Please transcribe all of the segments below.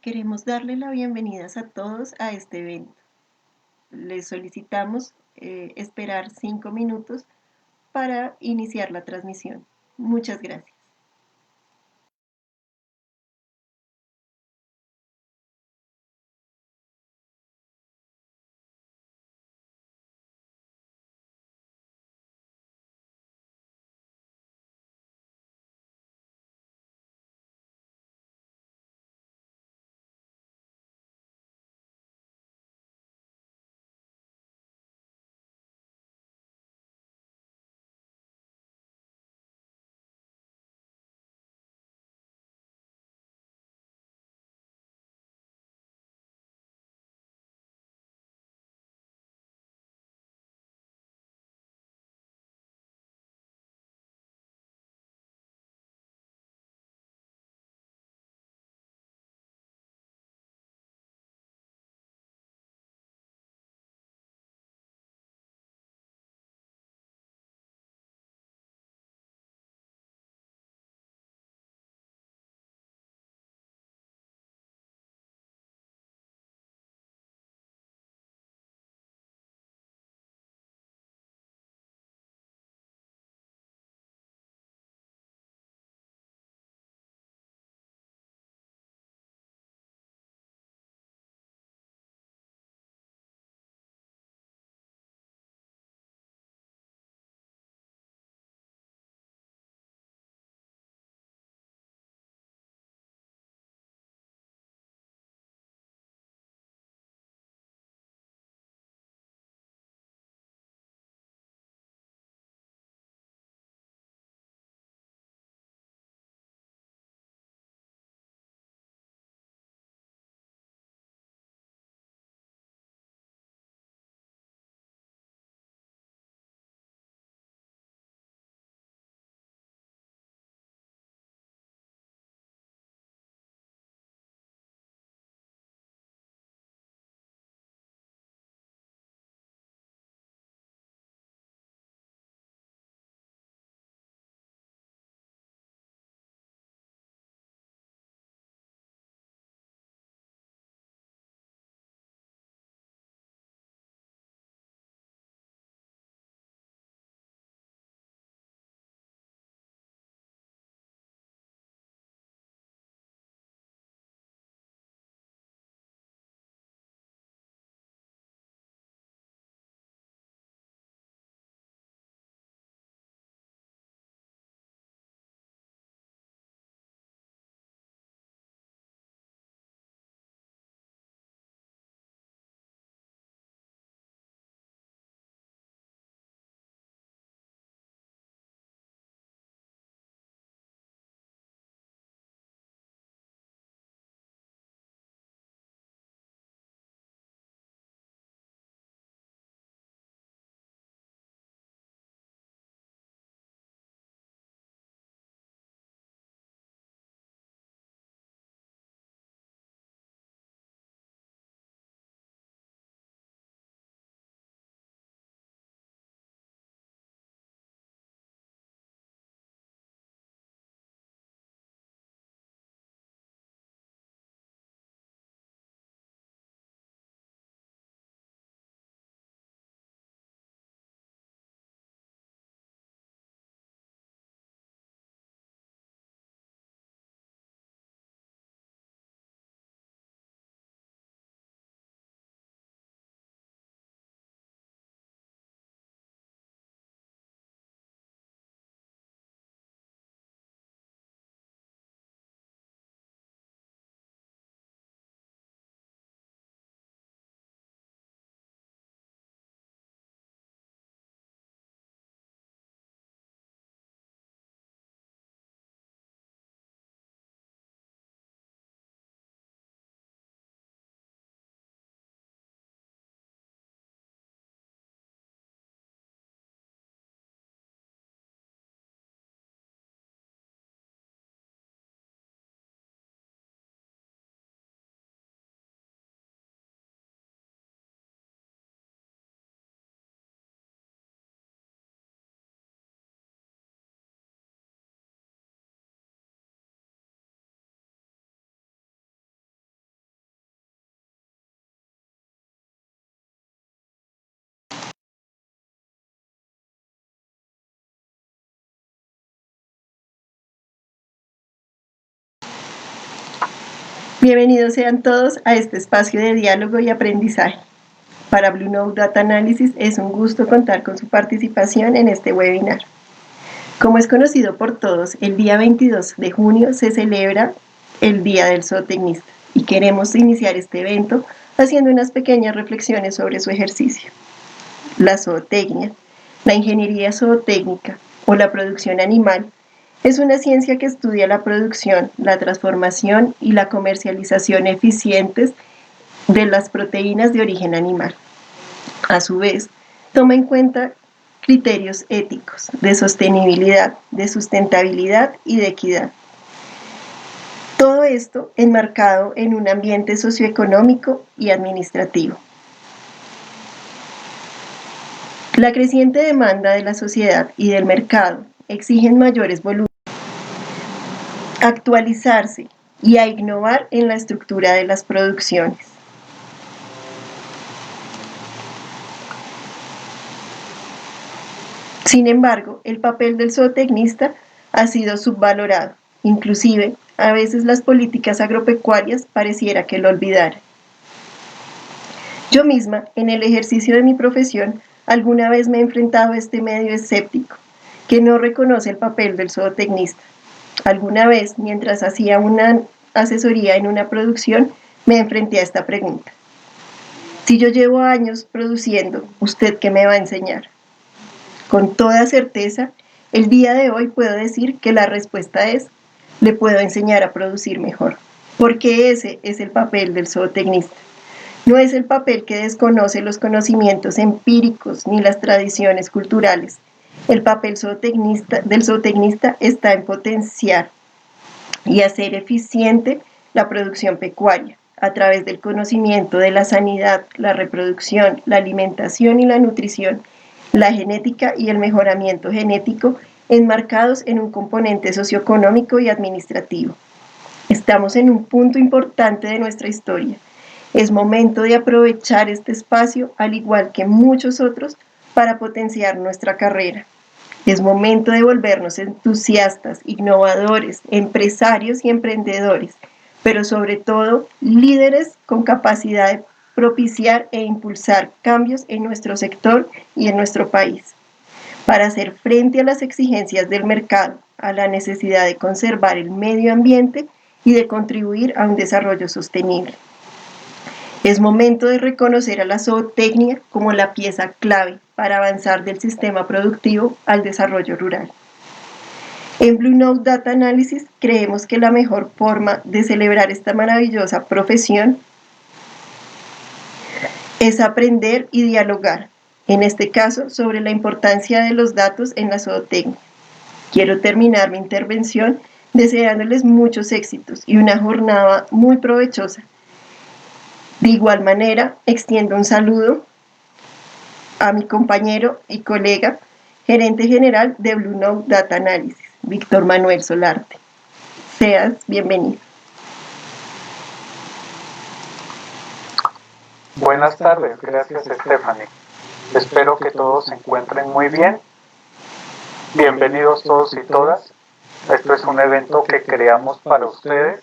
Queremos darle la bienvenida a todos a este evento. Les solicitamos esperar 5 minutos para iniciar la transmisión. Muchas gracias. Bienvenidos sean todos a este espacio de diálogo y aprendizaje. Para Blue Note Data Analysis es un gusto contar con su participación en este webinar. Como es conocido por todos, el día 22 de junio se celebra el Día del Zootecnista y queremos iniciar este evento haciendo unas pequeñas reflexiones sobre su ejercicio. La zootecnia, la ingeniería zootécnica o la producción animal es una ciencia que estudia la producción, la transformación y la comercialización eficientes de las proteínas de origen animal. A su vez, toma en cuenta criterios éticos de sostenibilidad, de sustentabilidad y de equidad. Todo esto enmarcado en un ambiente socioeconómico y administrativo. La creciente demanda de la sociedad y del mercado exigen mayores volúmenes, actualizarse y a innovar en la estructura de las producciones. Sin embargo, el papel del zootecnista ha sido subvalorado, inclusive a veces las políticas agropecuarias pareciera que lo olvidaran. Yo misma, en el ejercicio de mi profesión, alguna vez me he enfrentado a este medio escéptico, que no reconoce el papel del zootecnista. Alguna vez, mientras hacía una asesoría en una producción, me enfrenté a esta pregunta. Si yo llevo años produciendo, ¿usted qué me va a enseñar? Con toda certeza, el día de hoy puedo decir que la respuesta es, le puedo enseñar a producir mejor, porque ese es el papel del zootecnista. No es el papel que desconoce los conocimientos empíricos ni las tradiciones culturales. El papel del zootecnista está en potenciar y hacer eficiente la producción pecuaria a través del conocimiento de la sanidad, la reproducción, la alimentación y la nutrición, la genética y el mejoramiento genético enmarcados en un componente socioeconómico y administrativo. Estamos en un punto importante de nuestra historia. Es momento de aprovechar este espacio, al igual que muchos otros, para potenciar nuestra carrera. Es momento de volvernos entusiastas, innovadores, empresarios y emprendedores, pero sobre todo líderes con capacidad de propiciar e impulsar cambios en nuestro sector y en nuestro país, para hacer frente a las exigencias del mercado, a la necesidad de conservar el medio ambiente y de contribuir a un desarrollo sostenible. Es momento de reconocer a la zootecnia como la pieza clave para avanzar del sistema productivo al desarrollo rural. En Blue Note Data Analysis creemos que la mejor forma de celebrar esta maravillosa profesión es aprender y dialogar, en este caso sobre la importancia de los datos en la zootecnia. Quiero terminar mi intervención deseándoles muchos éxitos y una jornada muy provechosa. De igual manera, extiendo un saludo a mi compañero y colega, gerente general de Blue Note Data Analysis, Víctor Manuel Solarte. Seas bienvenido. Buenas tardes, gracias Stephanie. Espero que todos se encuentren muy bien. Bienvenidos todos y todas. Esto es un evento que creamos para ustedes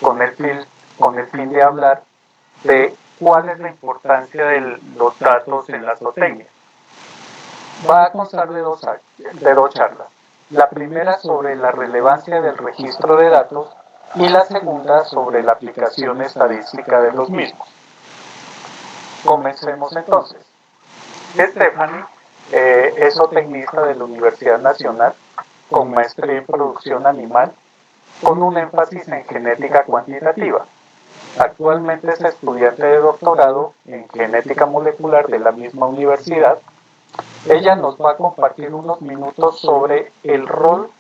con el fin de hablar de cuál es la importancia de los datos en la zootecnia. Va a constar de dos charlas. La primera sobre la relevancia del registro de datos y la segunda sobre la aplicación estadística de los mismos. Comencemos entonces. Stephanie es zootecnista de la Universidad Nacional con maestría en producción animal con un énfasis en genética cuantitativa. Actualmente es estudiante de doctorado en genética molecular de la misma universidad. Ella nos va a compartir unos minutos sobre el rol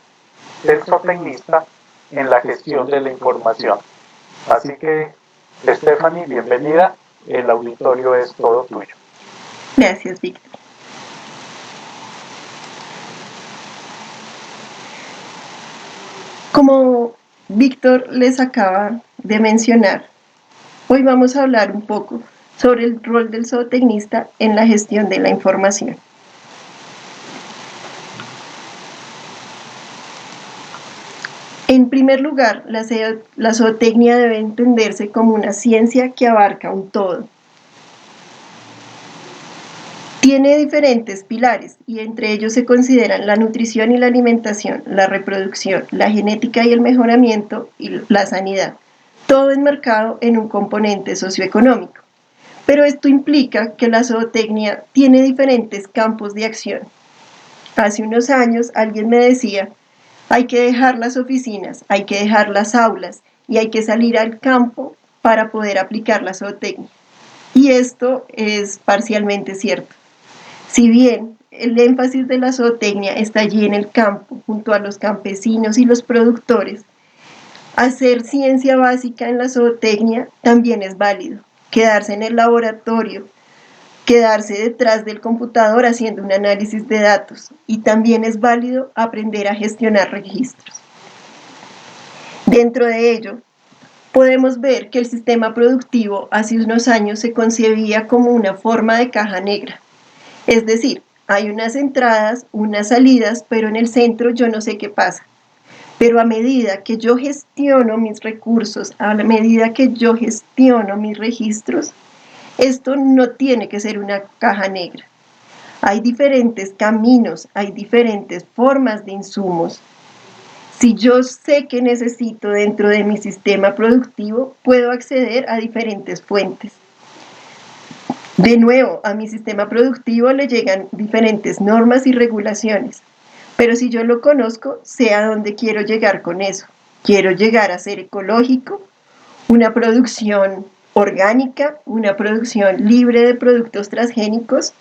del zootecnista en la gestión de la información. Así que, Stephanie, bienvenida. El auditorio es todo tuyo. Gracias, Víctor. Como Víctor les acaba de mencionar, hoy vamos a hablar un poco sobre el rol del zootecnista en la gestión de la información. En primer lugar, la zootecnia debe entenderse como una ciencia que abarca un todo. Tiene diferentes pilares y entre ellos se consideran la nutrición y la alimentación, la reproducción, la genética y el mejoramiento y la sanidad, todo enmarcado en un componente socioeconómico. Pero esto implica que la zootecnia tiene diferentes campos de acción. Hace unos años alguien me decía, hay que dejar las oficinas, hay que dejar las aulas y hay que salir al campo para poder aplicar la zootecnia. Y esto es parcialmente cierto. Si bien el énfasis de la zootecnia está allí en el campo, junto a los campesinos y los productores, hacer ciencia básica en la zootecnia también es válido. Quedarse en el laboratorio, quedarse detrás del computador haciendo un análisis de datos y también es válido aprender a gestionar registros. Dentro de ello, podemos ver que el sistema productivo hace unos años se concebía como una forma de caja negra. Es decir, hay unas entradas, unas salidas, pero en el centro yo no sé qué pasa. Pero a medida que yo gestiono mis recursos, a medida que yo gestiono mis registros, esto no tiene que ser una caja negra. Hay diferentes caminos, hay diferentes formas de insumos. Si yo sé que necesito dentro de mi sistema productivo, puedo acceder a diferentes fuentes. De nuevo, a mi sistema productivo le llegan diferentes normas y regulaciones, pero si yo lo conozco, sé a dónde quiero llegar con eso. Quiero llegar a ser ecológico, una producción orgánica, una producción libre de productos transgénicos.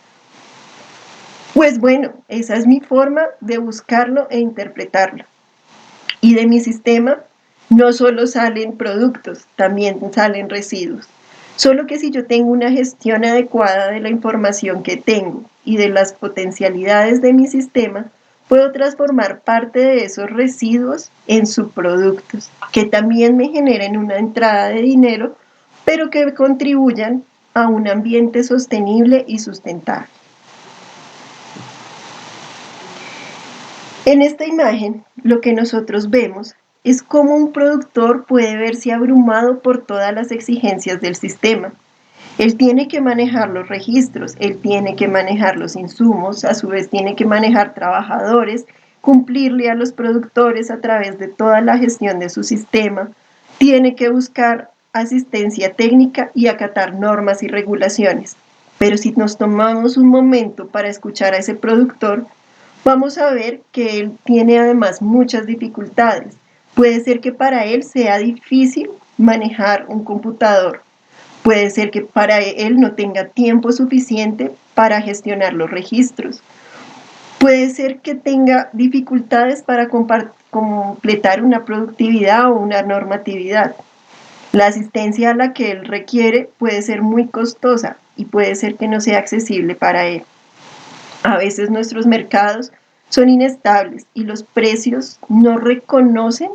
Pues bueno, esa es mi forma de buscarlo e interpretarlo. Y de mi sistema no solo salen productos, también salen residuos. Solo que si yo tengo una gestión adecuada de la información que tengo y de las potencialidades de mi sistema, puedo transformar parte de esos residuos en subproductos, que también me generen una entrada de dinero, pero que contribuyan a un ambiente sostenible y sustentable. En esta imagen, lo que nosotros vemos es cómo un productor puede verse abrumado por todas las exigencias del sistema. Él tiene que manejar los registros, él tiene que manejar los insumos, a su vez tiene que manejar trabajadores, cumplirle a los productores a través de toda la gestión de su sistema, tiene que buscar asistencia técnica y acatar normas y regulaciones. Pero si nos tomamos un momento para escuchar a ese productor, vamos a ver que él tiene además muchas dificultades. Puede ser que para él sea difícil manejar un computador. Puede ser que para él no tenga tiempo suficiente para gestionar los registros. Puede ser que tenga dificultades para completar una productividad o una normatividad. La asistencia a la que él requiere puede ser muy costosa y puede ser que no sea accesible para él. A veces nuestros mercados son inestables y los precios no reconocen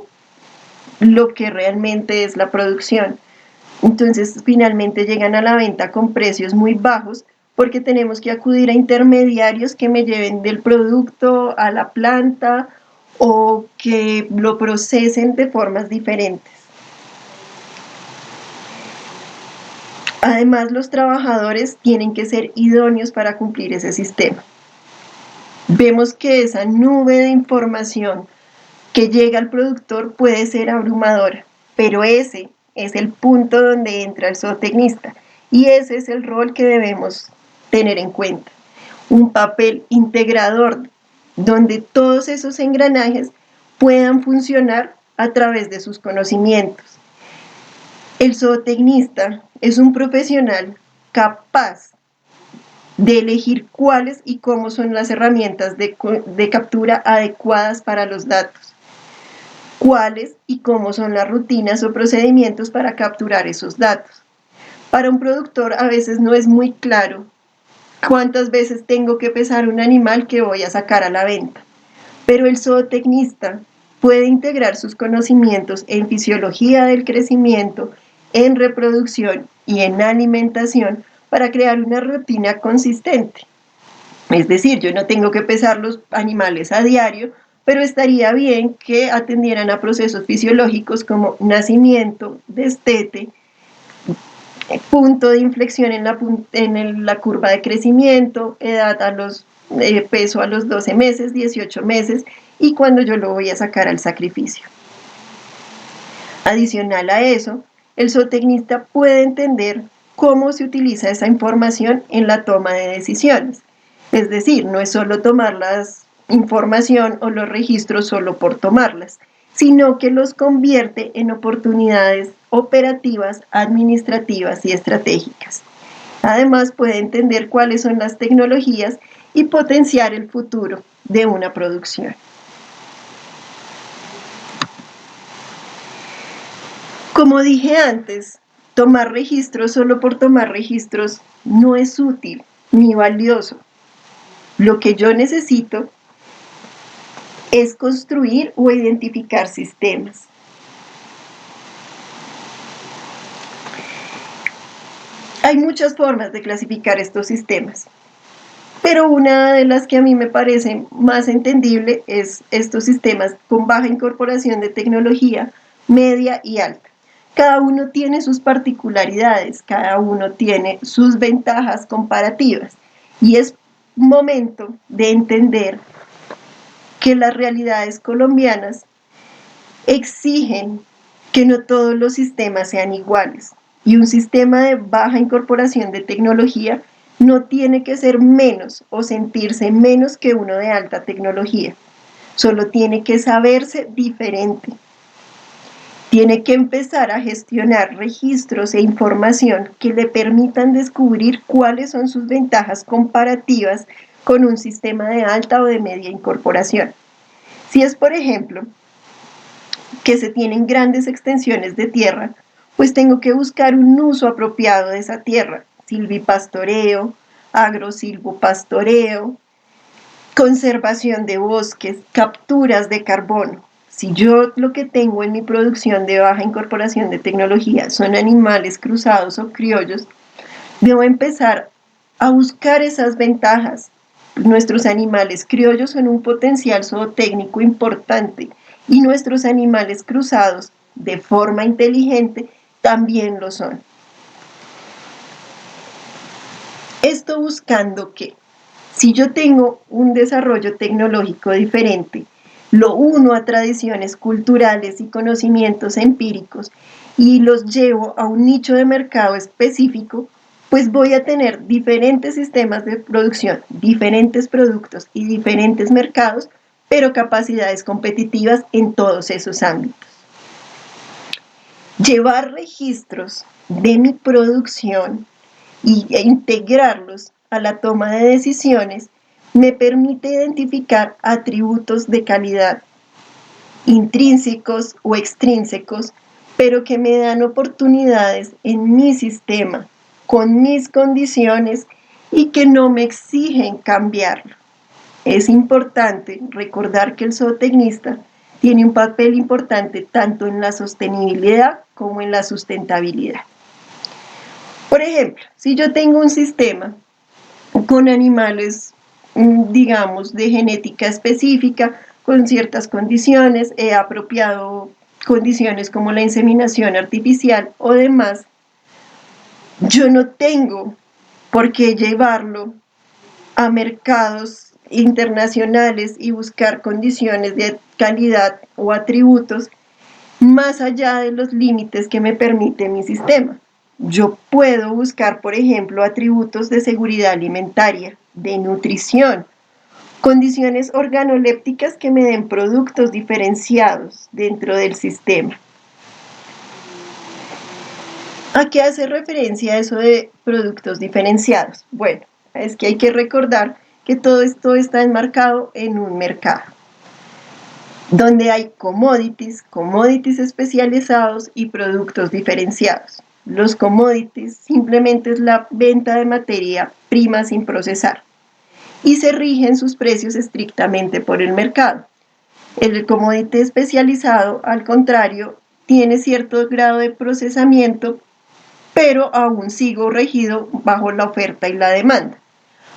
lo que realmente es la producción. Entonces, finalmente llegan a la venta con precios muy bajos porque tenemos que acudir a intermediarios que me lleven del producto a la planta o que lo procesen de formas diferentes. Además, los trabajadores tienen que ser idóneos para cumplir ese sistema. Vemos que esa nube de información que llega al productor puede ser abrumadora, pero ese es el punto donde entra el zootecnista y ese es el rol que debemos tener en cuenta. Un papel integrador donde todos esos engranajes puedan funcionar a través de sus conocimientos. El zootecnista es un profesional capaz de elegir cuáles y cómo son las herramientas de captura adecuadas para los datos, cuáles y cómo son las rutinas o procedimientos para capturar esos datos. Para un productor a veces no es muy claro cuántas veces tengo que pesar un animal que voy a sacar a la venta, pero el zootecnista puede integrar sus conocimientos en fisiología del crecimiento, en reproducción y en alimentación para crear una rutina consistente. Es decir, yo no tengo que pesar los animales a diario pero estaría bien que atendieran a procesos fisiológicos como nacimiento, destete, punto de inflexión en la curva de crecimiento, edad peso a los 12 meses, 18 meses y cuando yo lo voy a sacar al sacrificio. Adicional a eso, el zootecnista puede entender cómo se utiliza esa información en la toma de decisiones. Es decir, no es solo tomar la información o los registros solo por tomarlas, sino que los convierte en oportunidades operativas, administrativas y estratégicas. Además, puede entender cuáles son las tecnologías y potenciar el futuro de una producción. Como dije antes, tomar registros solo por tomar registros no es útil ni valioso. Lo que yo necesito es construir o identificar sistemas. Hay muchas formas de clasificar estos sistemas, pero una de las que a mí me parece más entendible es estos sistemas con baja incorporación de tecnología, media y alta. Cada uno tiene sus particularidades, cada uno tiene sus ventajas comparativas y es momento de entender que las realidades colombianas exigen que no todos los sistemas sean iguales y un sistema de baja incorporación de tecnología no tiene que ser menos o sentirse menos que uno de alta tecnología, solo tiene que saberse diferente. Tiene que empezar a gestionar registros e información que le permitan descubrir cuáles son sus ventajas comparativas con un sistema de alta o de media incorporación. Si es, por ejemplo, que se tienen grandes extensiones de tierra, pues tengo que buscar un uso apropiado de esa tierra, silvipastoreo, agrosilvopastoreo, conservación de bosques, capturas de carbono. Si yo lo que tengo en mi producción de baja incorporación de tecnología son animales cruzados o criollos, debo empezar a buscar esas ventajas. Nuestros animales criollos son un potencial zootécnico importante y nuestros animales cruzados, de forma inteligente, también lo son. Esto buscando que, si yo tengo un desarrollo tecnológico diferente, lo uno a tradiciones culturales y conocimientos empíricos y los llevo a un nicho de mercado específico, pues voy a tener diferentes sistemas de producción, diferentes productos y diferentes mercados, pero capacidades competitivas en todos esos ámbitos. Llevar registros de mi producción e integrarlos a la toma de decisiones me permite identificar atributos de calidad, intrínsecos o extrínsecos, pero que me dan oportunidades en mi sistema, con mis condiciones y que no me exigen cambiarlo. Es importante recordar que el zootecnista tiene un papel importante tanto en la sostenibilidad como en la sustentabilidad. Por ejemplo, si yo tengo un sistema con animales, digamos, de genética específica, con ciertas condiciones, he apropiado condiciones como la inseminación artificial o demás, yo no tengo por qué llevarlo a mercados internacionales y buscar condiciones de calidad o atributos más allá de los límites que me permite mi sistema. Yo puedo buscar, por ejemplo, atributos de seguridad alimentaria, de nutrición, condiciones organolépticas que me den productos diferenciados dentro del sistema. ¿A qué hace referencia eso de productos diferenciados? Bueno, es que hay que recordar que todo esto está enmarcado en un mercado, donde hay commodities especializados y productos diferenciados. Los commodities simplemente es la venta de materia prima sin procesar y se rigen sus precios estrictamente por el mercado. El commodity especializado, al contrario, tiene cierto grado de procesamiento, pero aún sigo regido bajo la oferta y la demanda.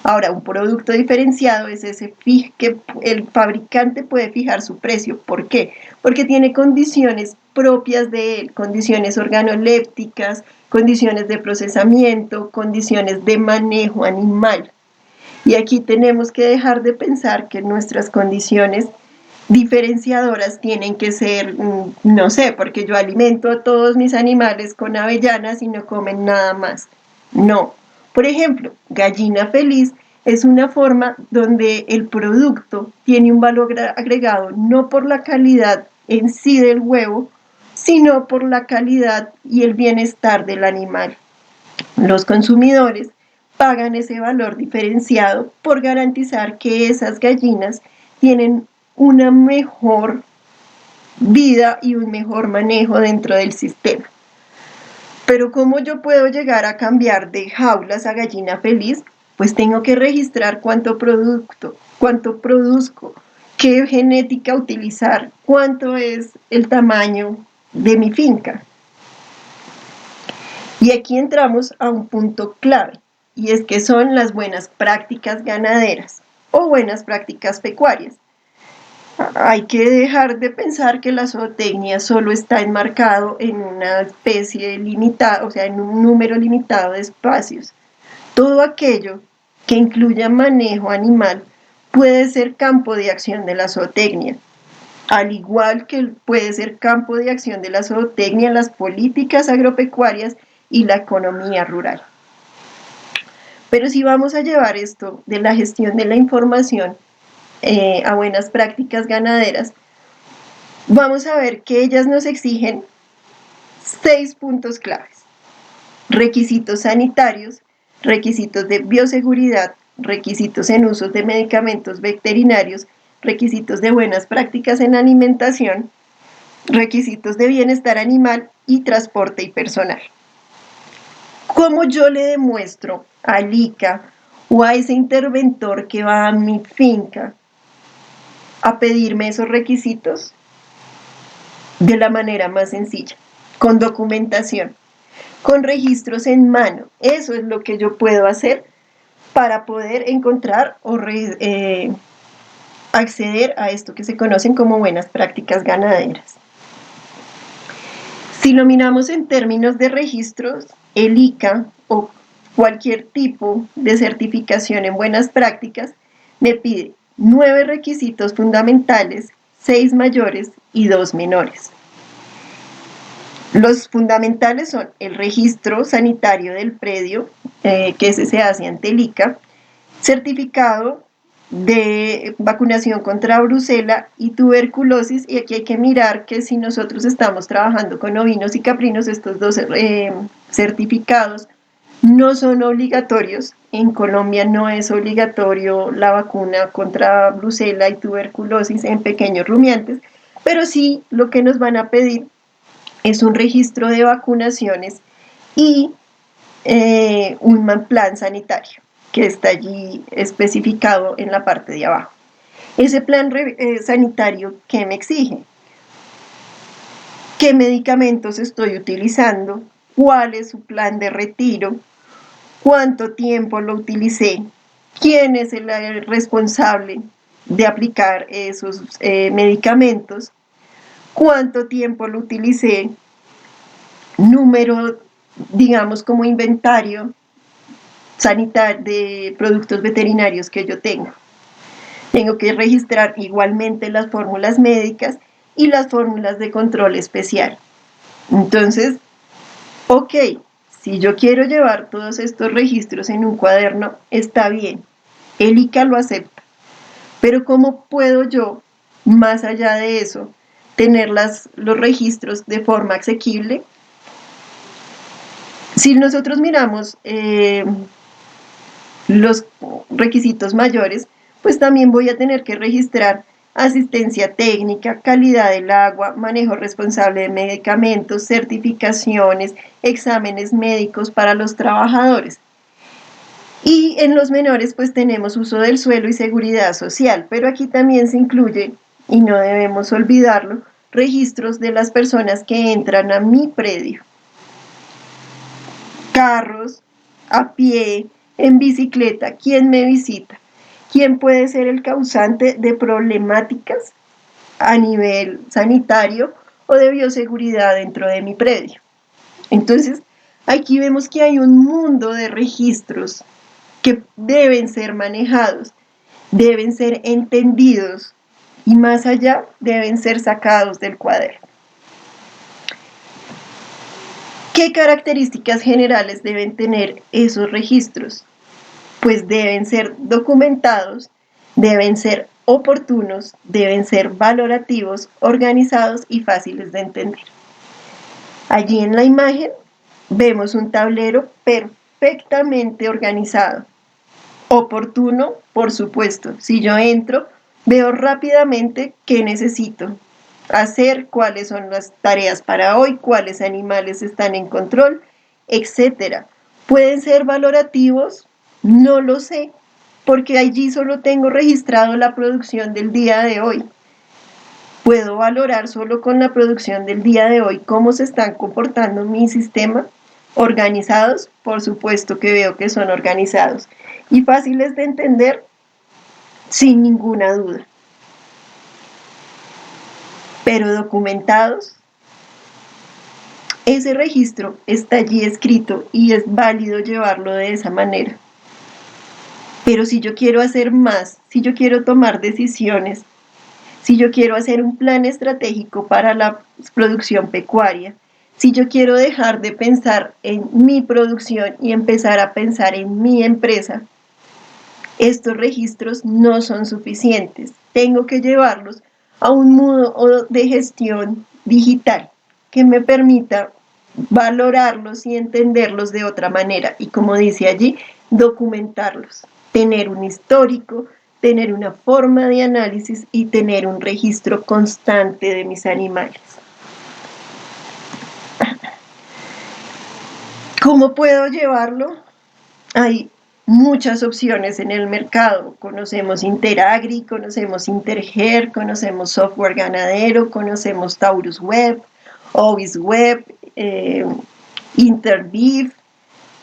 Ahora, un producto diferenciado es ese que el fabricante puede fijar su precio. ¿Por qué? Porque tiene condiciones propias de él, condiciones organolépticas, condiciones de procesamiento, condiciones de manejo animal. Y aquí tenemos que dejar de pensar que nuestras condiciones diferenciadoras tienen que ser, no sé, porque yo alimento a todos mis animales con avellanas y no comen nada más. No. Por ejemplo, gallina feliz es una forma donde el producto tiene un valor agregado no por la calidad en sí del huevo, sino por la calidad y el bienestar del animal. Los consumidores pagan ese valor diferenciado por garantizar que esas gallinas tienen una mejor vida y un mejor manejo dentro del sistema. Pero ¿cómo yo puedo llegar a cambiar de jaulas a gallina feliz? Pues tengo que registrar cuánto produzco, qué genética utilizar, cuánto es el tamaño de mi finca. Y aquí entramos a un punto clave, y es que son las buenas prácticas ganaderas o buenas prácticas pecuarias. Hay que dejar de pensar que la zootecnia solo está enmarcado en una especie limitada, o sea, en un número limitado de espacios. Todo aquello que incluya manejo animal puede ser campo de acción de la zootecnia, al igual que puede ser campo de acción de la zootecnia las políticas agropecuarias y la economía rural. Pero si vamos a llevar esto de la gestión de la información a buenas prácticas ganaderas, vamos a ver que ellas nos exigen 6 puntos claves: requisitos sanitarios, requisitos de bioseguridad, requisitos en usos de medicamentos veterinarios, requisitos de buenas prácticas en alimentación, requisitos de bienestar animal y transporte y personal. ¿Cómo yo le demuestro al ICA o a ese interventor que va a mi finca a pedirme esos requisitos? De la manera más sencilla, con documentación, con registros en mano. Eso es lo que yo puedo hacer para poder encontrar o acceder a esto que se conocen como buenas prácticas ganaderas. Si lo miramos en términos de registros, el ICA o cualquier tipo de certificación en buenas prácticas me pide 9 requisitos fundamentales, 6 mayores y 2 menores. Los fundamentales son el registro sanitario del predio, que ese se hace ante el ICA, certificado de vacunación contra brucela y tuberculosis, y aquí hay que mirar que si nosotros estamos trabajando con ovinos y caprinos, estos dos certificados no son obligatorios. En Colombia no es obligatorio la vacuna contra brucela y tuberculosis en pequeños rumiantes, pero sí lo que nos van a pedir es un registro de vacunaciones y un plan sanitario que está allí especificado en la parte de abajo. Ese plan sanitario, ¿qué me exige? ¿Qué medicamentos estoy utilizando? ¿Cuál es su plan de retiro? ¿Cuánto tiempo lo utilicé? ¿Quién es el responsable de aplicar esos medicamentos? ¿Cuánto tiempo lo utilicé? Número, digamos, como inventario sanitario de productos veterinarios que yo tengo. Tengo que registrar igualmente las fórmulas médicas y las fórmulas de control especial. Entonces, ok, si yo quiero llevar todos estos registros en un cuaderno, está bien, el ICA lo acepta, pero ¿cómo puedo yo, más allá de eso, tener los registros de forma asequible? Si nosotros miramos los requisitos mayores, pues también voy a tener que registrar asistencia técnica, calidad del agua, manejo responsable de medicamentos, certificaciones, exámenes médicos para los trabajadores. Y en los menores pues tenemos uso del suelo y seguridad social, pero aquí también se incluye, y no debemos olvidarlo, registros de las personas que entran a mi predio. Carros, a pie, en bicicleta, quién me visita, quién puede ser el causante de problemáticas a nivel sanitario o de bioseguridad dentro de mi predio. Entonces, aquí vemos que hay un mundo de registros que deben ser manejados, deben ser entendidos y más allá deben ser sacados del cuaderno. ¿Qué características generales deben tener esos registros? Pues deben ser documentados, deben ser oportunos, deben ser valorativos, organizados y fáciles de entender. Allí en la imagen vemos un tablero perfectamente organizado. Oportuno, por supuesto. Si yo entro, veo rápidamente qué necesito hacer, cuáles son las tareas para hoy, cuáles animales están en control, etc. ¿Pueden ser valorativos? No lo sé, porque allí solo tengo registrado la producción del día de hoy. ¿Puedo valorar solo con la producción del día de hoy cómo se están comportando mi sistema? ¿Organizados? Por supuesto que veo que son organizados. ¿Y fáciles de entender? Sin ninguna duda. Pero documentados, ese registro está allí escrito y es válido llevarlo de esa manera. Pero si yo quiero hacer más, si yo quiero tomar decisiones, si yo quiero hacer un plan estratégico para la producción pecuaria, si yo quiero dejar de pensar en mi producción y empezar a pensar en mi empresa, estos registros no son suficientes. Tengo que llevarlos a un modo de gestión digital que me permita valorarlos y entenderlos de otra manera. Y como dice allí, documentarlos, tener un histórico, tener una forma de análisis y tener un registro constante de mis animales. ¿Cómo puedo llevarlo? Hay muchas opciones en el mercado. Conocemos Interagri, conocemos Interger, conocemos Software Ganadero, conocemos Taurus Web, Ovis Web, Interviv.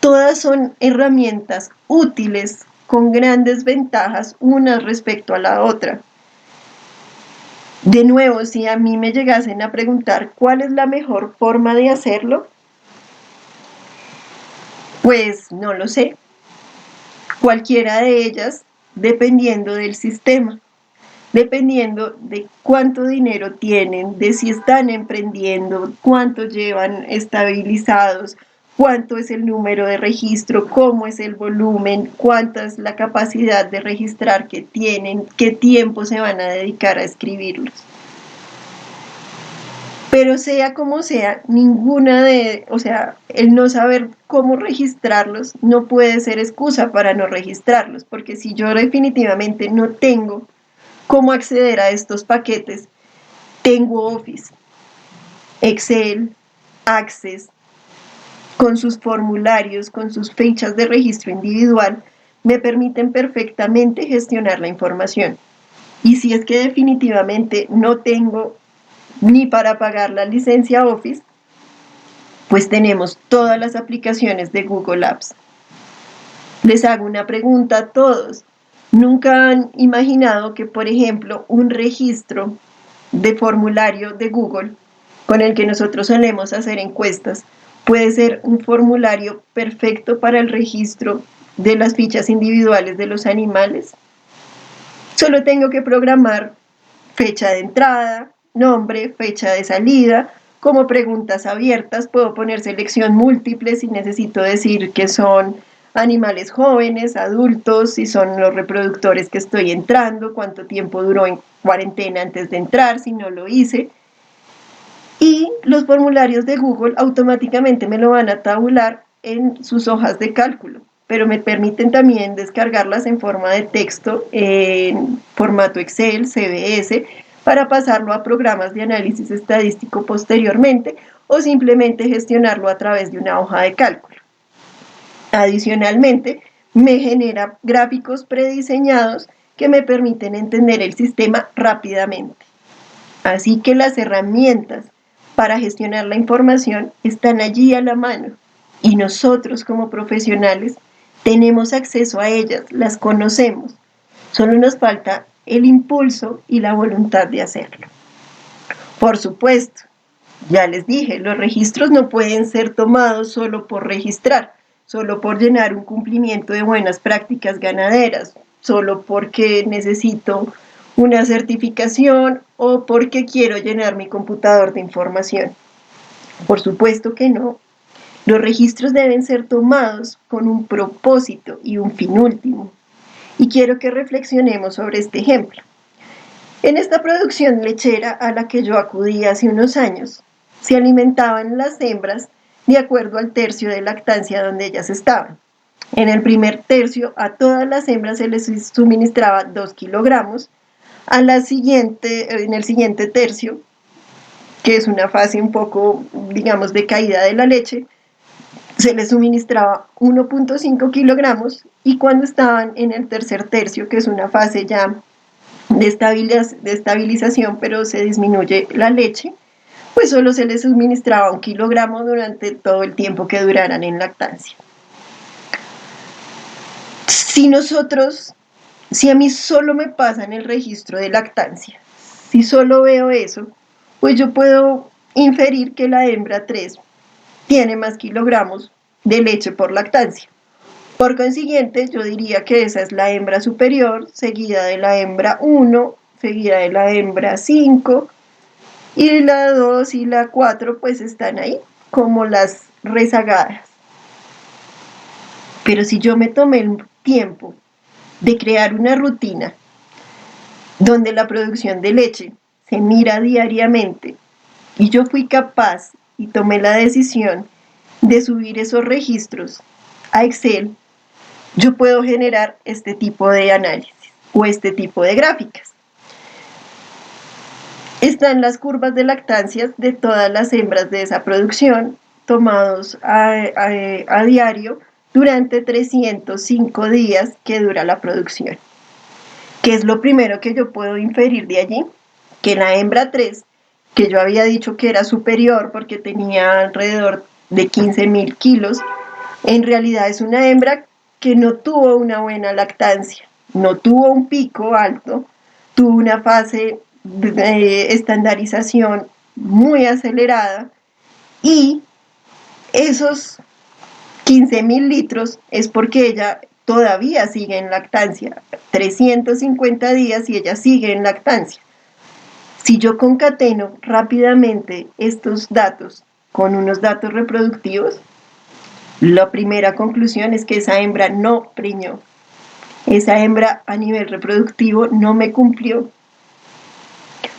Todas son herramientas útiles con grandes ventajas unas respecto a la otra. De nuevo, si a mí me llegasen a preguntar cuál es la mejor forma de hacerlo, pues no lo sé. Cualquiera de ellas, dependiendo del sistema, dependiendo de cuánto dinero tienen, de si están emprendiendo, cuánto llevan estabilizados, cuánto es el número de registro, cómo es el volumen, cuánta es la capacidad de registrar que tienen, qué tiempo se van a dedicar a escribirlos. Pero sea como sea, el no saber cómo registrarlos no puede ser excusa para no registrarlos, porque si yo definitivamente no tengo cómo acceder a estos paquetes, tengo Office, Excel, Access, con sus formularios, con sus fichas de registro individual, me permiten perfectamente gestionar la información. Y si es que definitivamente no tengo ni para pagar la licencia Office, pues tenemos todas las aplicaciones de Google Apps. Les hago una pregunta a todos. ¿Nunca han imaginado que, por ejemplo, un registro de formulario de Google, con el que nosotros solemos hacer encuestas, puede ser un formulario perfecto para el registro de las fichas individuales de los animales? Solo tengo que programar fecha de entrada, nombre, fecha de salida. Como preguntas abiertas puedo poner selección múltiple si necesito decir que son animales jóvenes, adultos, si son los reproductores que estoy entrando, cuánto tiempo duró en cuarentena antes de entrar, si no lo hice. Y los formularios de Google automáticamente me lo van a tabular en sus hojas de cálculo, pero me permiten también descargarlas en forma de texto, en formato Excel, CSV, para pasarlo a programas de análisis estadístico posteriormente o simplemente gestionarlo a través de una hoja de cálculo. Adicionalmente, me genera gráficos prediseñados que me permiten entender el sistema rápidamente. Así que las herramientas para gestionar la información están allí a la mano y nosotros como profesionales Tenemos acceso a ellas, las conocemos. Solo nos falta el impulso y la voluntad de hacerlo. Por supuesto, ya les dije, los registros no pueden ser tomados solo por registrar, solo por llenar un cumplimiento de buenas prácticas ganaderas, solo porque necesito una certificación o porque quiero llenar mi computador de información. Por supuesto que no. Los registros deben ser tomados con un propósito y un fin último. Y quiero que reflexionemos sobre este ejemplo. En esta producción lechera a la que yo acudí hace unos años, se alimentaban las hembras de acuerdo al tercio de lactancia donde ellas estaban. En el primer tercio a todas las hembras se les suministraba 2 kilogramos, en el siguiente tercio, que es una fase un poco, digamos, de caída de la leche, se les suministraba 1.5 kilogramos y cuando estaban en el tercer tercio, que es una fase ya de estabilización, pero se disminuye la leche, pues solo se les suministraba 1 kilogramo durante todo el tiempo que duraran en lactancia. Si a mí solo me pasan el registro de lactancia, si solo veo eso, pues yo puedo inferir que la hembra 3 tiene más kilogramos de leche por lactancia. Por consiguiente, yo diría que esa es la hembra superior, seguida de la hembra 1, seguida de la hembra 5, y la 2 y la 4 pues están ahí, como las rezagadas. Pero si yo me tomé el tiempo de crear una rutina donde la producción de leche se mira diariamente y yo fui capaz y tomé la decisión de subir esos registros a Excel, yo puedo generar este tipo de análisis o este tipo de gráficas. Están las curvas de lactancia de todas las hembras de esa producción tomados a diario durante 305 días que dura la producción. ¿Qué es lo primero que yo puedo inferir de allí? Que la hembra 3, que yo había dicho que era superior porque tenía alrededor de 15.000 kilos, en realidad es una hembra que no tuvo una buena lactancia, no tuvo un pico alto, tuvo una fase de estandarización muy acelerada y esos 15.000 litros es porque ella todavía sigue en lactancia, 350 días y ella sigue en lactancia. Si yo concateno rápidamente estos datos con unos datos reproductivos, la primera conclusión es que esa hembra no preñó. Esa hembra a nivel reproductivo no me cumplió.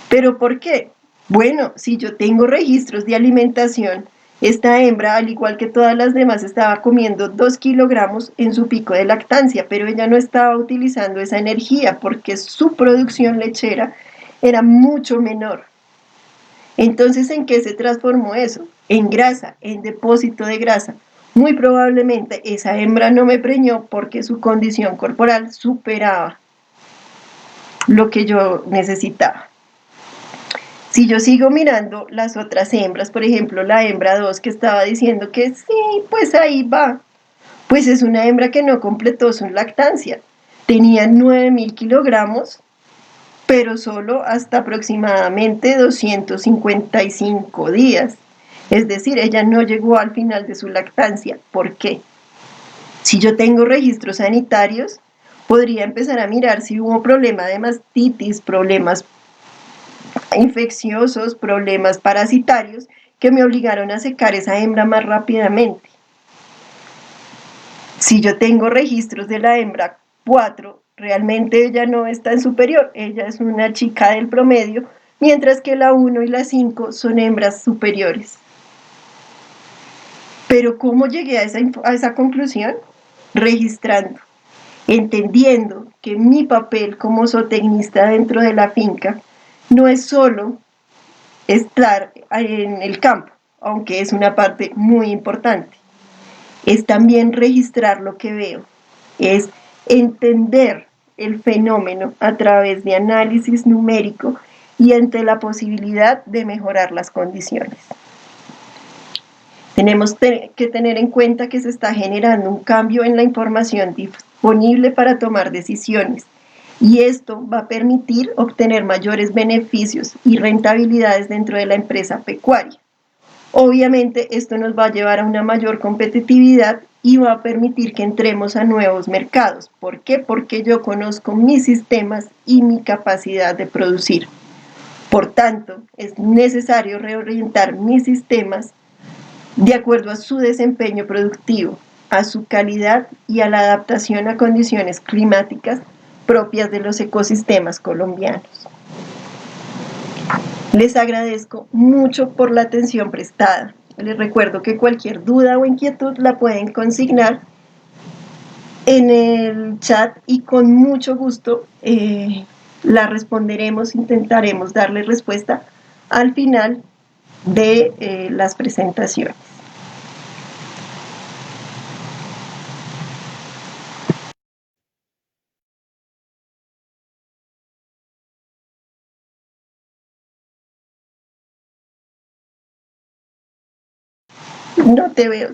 ¿Pero por qué? Bueno, si yo tengo registros de alimentación, esta hembra, al igual que todas las demás, estaba comiendo 2 kilogramos en su pico de lactancia, pero ella no estaba utilizando esa energía porque su producción lechera era mucho menor. Entonces, ¿en qué se transformó eso? En grasa, en depósito de grasa. Muy probablemente esa hembra no me preñó porque su condición corporal superaba lo que yo necesitaba. Si yo sigo mirando las otras hembras, por ejemplo, la hembra 2 que estaba diciendo que sí, pues ahí va, pues es una hembra que no completó su lactancia. Tenía 9.000 kilogramos, pero solo hasta aproximadamente 255 días. Es decir, ella no llegó al final de su lactancia. ¿Por qué? Si yo tengo registros sanitarios, podría empezar a mirar si hubo problema de mastitis, problemas infecciosos, problemas parasitarios que me obligaron a secar esa hembra más rápidamente. Si yo tengo registros de la hembra 4, realmente ella no es tan superior, ella es una chica del promedio, mientras que la 1 y la 5 son hembras superiores. Pero ¿cómo llegué a esa conclusión? Registrando, entendiendo que mi papel como zootecnista dentro de la finca no es solo estar en el campo, aunque es una parte muy importante. Es también registrar lo que veo, es entender el fenómeno a través de análisis numérico y ante la posibilidad de mejorar las condiciones. Tenemos que tener en cuenta que se está generando un cambio en la información disponible para tomar decisiones y esto va a permitir obtener mayores beneficios y rentabilidades dentro de la empresa pecuaria. Obviamente esto nos va a llevar a una mayor competitividad y va a permitir que entremos a nuevos mercados. ¿Por qué? Porque yo conozco mis sistemas y mi capacidad de producir. Por tanto, es necesario reorientar mis sistemas de acuerdo a su desempeño productivo, a su calidad y a la adaptación a condiciones climáticas propias de los ecosistemas colombianos. Les agradezco mucho por la atención prestada. Les recuerdo que cualquier duda o inquietud la pueden consignar en el chat y con mucho gusto la responderemos, intentaremos darle respuesta al final de las presentaciones. No te veo.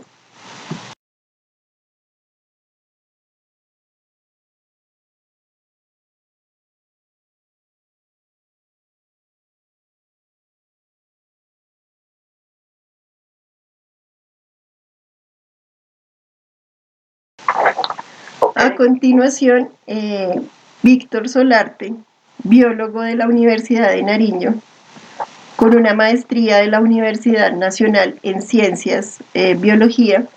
A continuación, Víctor Solarte, biólogo de la Universidad de Nariño, con una maestría de la Universidad Nacional en Ciencias, Biología,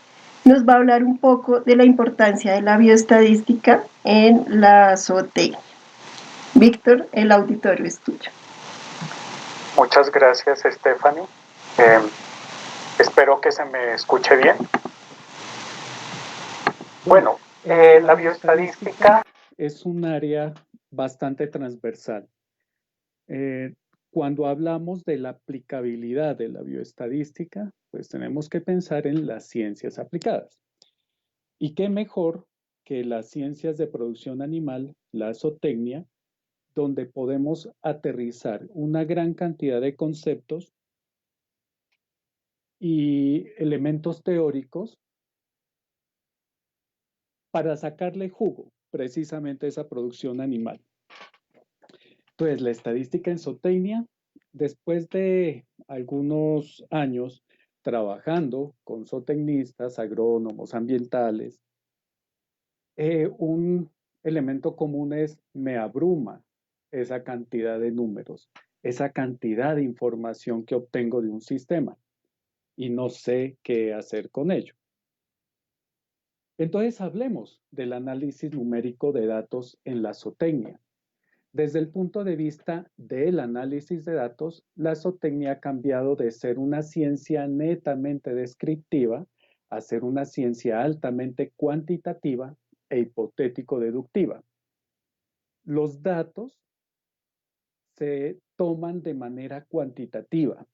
nos va a hablar un poco de la importancia de la bioestadística en la zootecnia. Víctor, el auditorio es tuyo. Muchas gracias, Stephanie. Espero que se me escuche bien. Bueno, la bioestadística es un área bastante transversal. Cuando hablamos de la aplicabilidad de la bioestadística, pues tenemos que pensar en las ciencias aplicadas. ¿Y qué mejor que las ciencias de producción animal, la zootecnia, donde podemos aterrizar una gran cantidad de conceptos y elementos teóricos para sacarle jugo precisamente a esa producción animal? Entonces, la estadística en zootecnia, después de algunos años trabajando con zootecnistas, agrónomos, ambientales, un elemento común es me abruma esa cantidad de números, esa cantidad de información que obtengo de un sistema y no sé qué hacer con ello. Entonces, hablemos del análisis numérico de datos en la zootecnia. Desde el punto de vista del análisis de datos, la zootecnia ha cambiado de ser una ciencia netamente descriptiva a ser una ciencia altamente cuantitativa e hipotético-deductiva. Los datos se toman de manera cuantitativa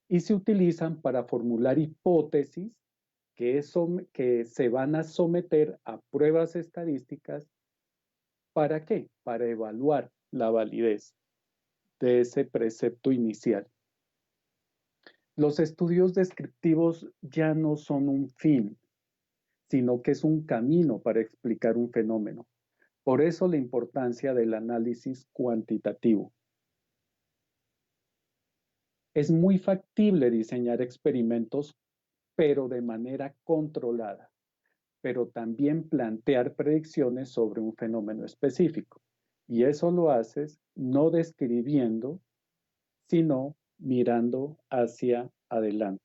y se utilizan para formular hipótesis que se van a someter a pruebas estadísticas. ¿Para qué? Para evaluar la validez de ese precepto inicial. Los estudios descriptivos ya no son un fin, sino que es un camino para explicar un fenómeno. Por eso la importancia del análisis cuantitativo. Es muy factible diseñar experimentos, pero de manera controlada, pero también plantear predicciones sobre un fenómeno específico. Y eso lo haces no describiendo, sino mirando hacia adelante.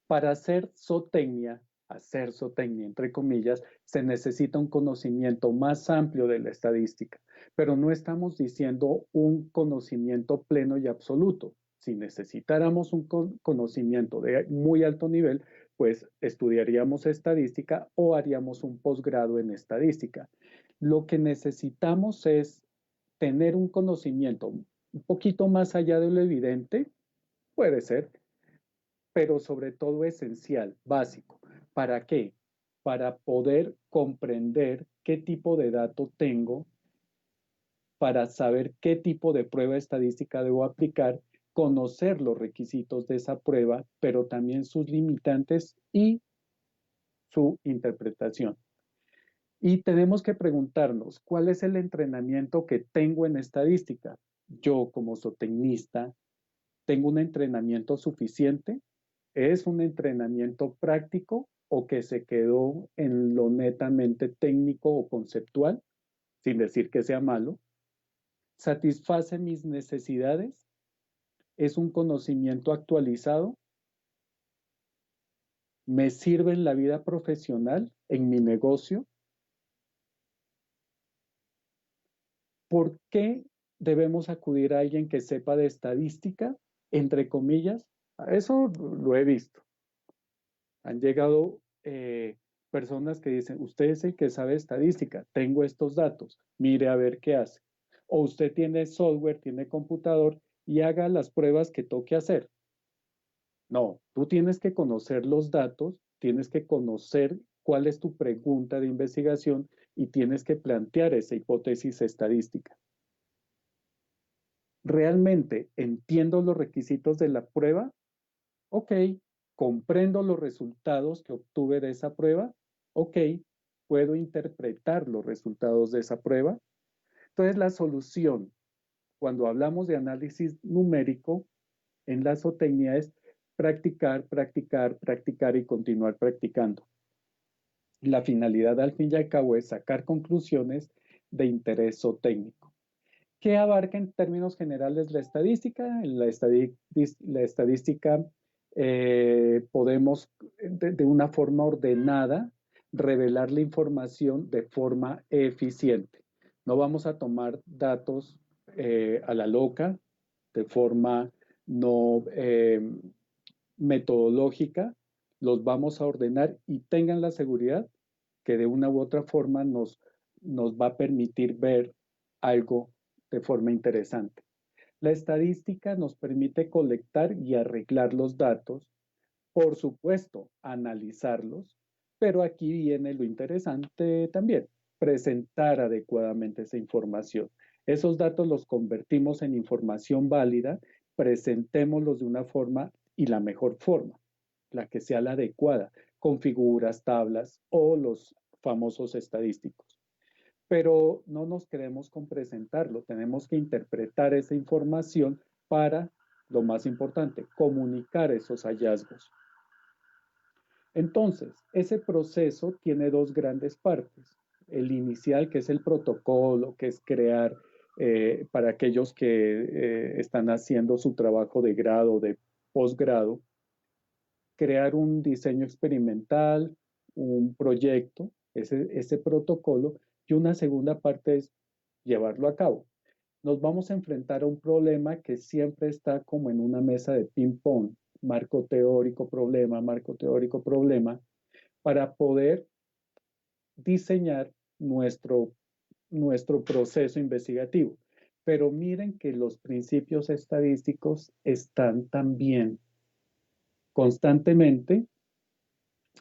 Para hacer zootecnia entre comillas, se necesita un conocimiento más amplio de la estadística, pero no estamos diciendo un conocimiento pleno y absoluto. Si necesitáramos un conocimiento de muy alto nivel, pues estudiaríamos estadística o haríamos un posgrado en estadística. Lo que necesitamos es tener un conocimiento un poquito más allá de lo evidente, puede ser, pero sobre todo esencial, básico. ¿Para qué? Para poder comprender qué tipo de dato tengo, para saber qué tipo de prueba estadística debo aplicar conocer los requisitos de esa prueba, pero también sus limitantes y su interpretación. Y tenemos que preguntarnos, ¿cuál es el entrenamiento que tengo en estadística? Yo como zootecnista, ¿tengo un entrenamiento suficiente? ¿Es un entrenamiento práctico o que se quedó en lo netamente técnico o conceptual, sin decir que sea malo? ¿Satisface mis necesidades? ¿Es un conocimiento actualizado? ¿Me sirve en la vida profesional, en mi negocio? ¿Por qué debemos acudir a alguien que sepa de estadística, entre comillas? Eso lo he visto. Han llegado personas que dicen, usted es el que sabe estadística, tengo estos datos, mire a ver qué hace. O usted tiene software, tiene computador y haga las pruebas que toque hacer. No, tú tienes que conocer los datos, tienes que conocer cuál es tu pregunta de investigación y tienes que plantear esa hipótesis estadística. ¿Realmente entiendo los requisitos de la prueba? Ok. ¿Comprendo los resultados que obtuve de esa prueba? Ok. ¿Puedo interpretar los resultados de esa prueba? Entonces, la solución, cuando hablamos de análisis numérico en la zootecnia es practicar, practicar, practicar y continuar practicando. La finalidad al fin y al cabo es sacar conclusiones de interés zootécnico. ¿Qué abarca en términos generales la estadística? La estadística podemos de una forma ordenada revelar la información de forma eficiente. No vamos a tomar datos a la loca, de forma no metodológica, los vamos a ordenar y tengan la seguridad que de una u otra forma nos va a permitir ver algo de forma interesante. La estadística nos permite colectar y arreglar los datos, por supuesto, analizarlos, pero aquí viene lo interesante también, presentar adecuadamente esa información. Esos datos los convertimos en información válida, presentémoslos de una forma y la mejor forma, la que sea la adecuada, con figuras, tablas o los famosos estadísticos. Pero no nos quedemos con presentarlo, tenemos que interpretar esa información para, lo más importante, comunicar esos hallazgos. Entonces, ese proceso tiene dos grandes partes. El inicial, que es el protocolo, que es crear para aquellos que están haciendo su trabajo de grado, de posgrado, crear un diseño experimental, un proyecto, ese protocolo, y una segunda parte es llevarlo a cabo. Nos vamos a enfrentar a un problema que siempre está como en una mesa de ping-pong, marco teórico, problema, para poder diseñar nuestro proceso investigativo. Pero miren que los principios estadísticos están también constantemente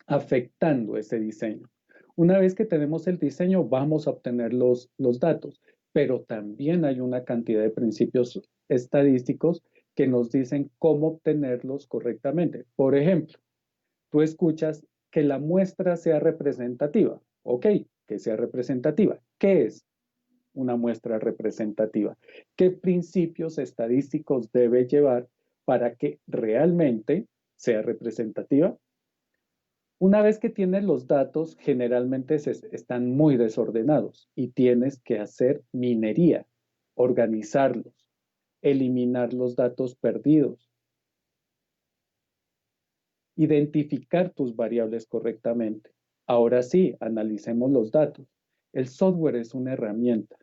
afectando ese diseño. Una vez que tenemos el diseño, vamos a obtener los datos, pero también hay una cantidad de principios estadísticos que nos dicen cómo obtenerlos correctamente. Por ejemplo, tú escuchas que la muestra sea representativa. Ok, que sea representativa. ¿Qué es una muestra representativa? ¿Qué principios estadísticos debe llevar para que realmente sea representativa? Una vez que tienes los datos, generalmente están muy desordenados y tienes que hacer minería, organizarlos, eliminar los datos perdidos, identificar tus variables correctamente. Ahora sí, analicemos los datos. El software es una herramienta.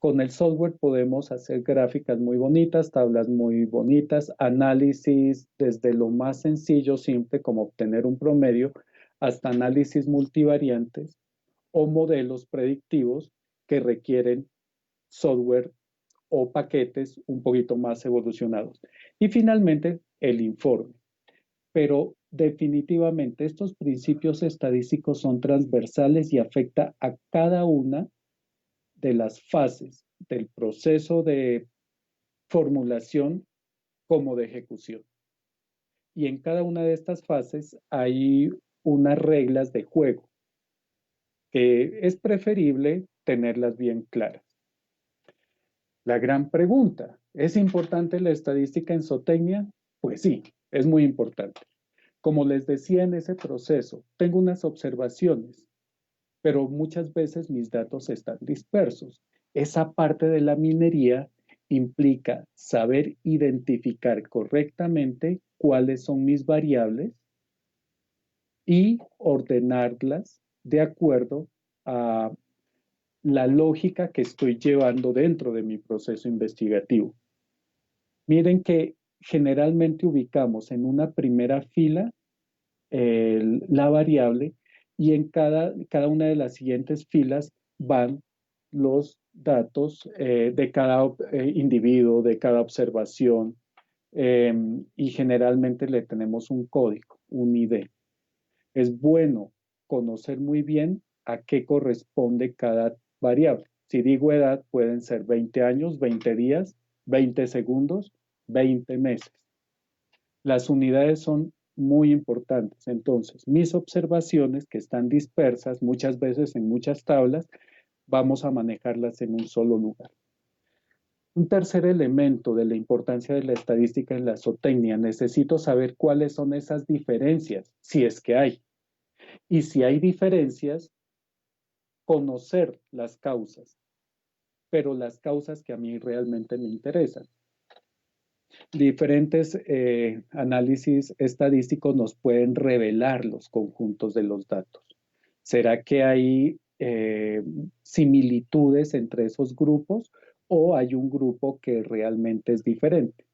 Con el software podemos hacer gráficas muy bonitas, tablas muy bonitas, análisis desde lo más sencillo, simple, como obtener un promedio, hasta análisis multivariantes o modelos predictivos que requieren software o paquetes un poquito más evolucionados. Y finalmente, el informe. Pero definitivamente estos principios estadísticos son transversales y afecta a cada una de las fases del proceso de formulación como de ejecución. Y en cada una de estas fases hay unas reglas de juego que es preferible tenerlas bien claras. La gran pregunta, ¿es importante la estadística en zootecnia? Pues sí, es muy importante. Como les decía en ese proceso, tengo unas observaciones, pero muchas veces mis datos están dispersos. Esa parte de la minería implica saber identificar correctamente cuáles son mis variables y ordenarlas de acuerdo a la lógica que estoy llevando dentro de mi proceso investigativo. Miren que generalmente ubicamos en una primera fila la variable y en cada una de las siguientes filas van los datos de cada individuo, de cada observación, y generalmente le tenemos un código, un ID. Es bueno conocer muy bien a qué corresponde cada variable. Si digo edad, pueden ser 20 años, 20 días, 20 segundos, 20 meses. Las unidades son muy importantes. Entonces, mis observaciones que están dispersas muchas veces en muchas tablas, vamos a manejarlas en un solo lugar. Un tercer elemento de la importancia de la estadística en la zootecnia, necesito saber cuáles son esas diferencias, si es que hay. Y si hay diferencias, conocer las causas, pero las causas que a mí realmente me interesan. Diferentes análisis estadísticos nos pueden revelar los conjuntos de los datos. ¿Será que hay similitudes entre esos grupos o hay un grupo que realmente es diferente?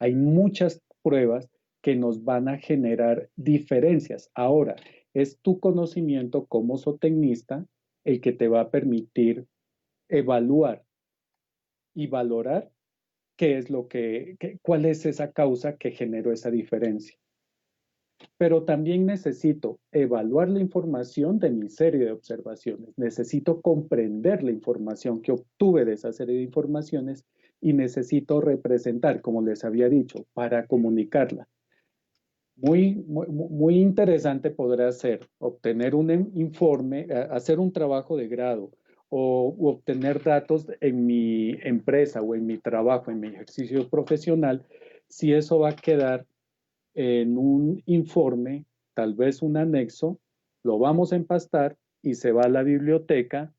Hay muchas pruebas que nos van a generar diferencias. Ahora, es tu conocimiento como zootecnista el que te va a permitir evaluar y valorar qué es cuál es esa causa que generó esa diferencia. Pero también necesito evaluar la información de mi serie de observaciones. Necesito comprender la información que obtuve de esa serie de informaciones y necesito representar, como les había dicho, para comunicarla. Muy interesante podrá ser obtener un informe, hacer un trabajo de grado o obtener datos en mi empresa o en mi trabajo, en mi ejercicio profesional, si eso va a quedar en un informe, tal vez un anexo, lo vamos a empastar y se va a la biblioteca,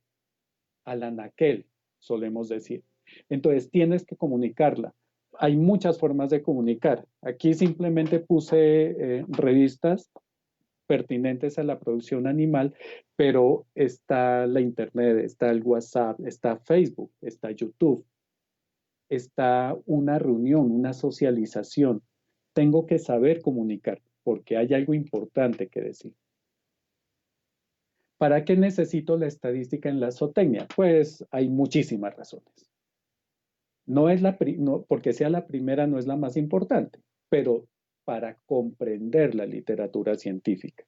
al anaquel, solemos decir. Entonces tienes que comunicarla. Hay muchas formas de comunicar. Aquí simplemente puse revistas pertinentes a la producción animal, pero está la internet, está el WhatsApp, está Facebook, está YouTube, está una reunión, una socialización. Tengo que saber comunicar porque hay algo importante que decir. ¿Para qué necesito la estadística en la zootecnia? Pues hay muchísimas razones. No es no, porque sea la primera no es la más importante, pero para comprender la literatura científica.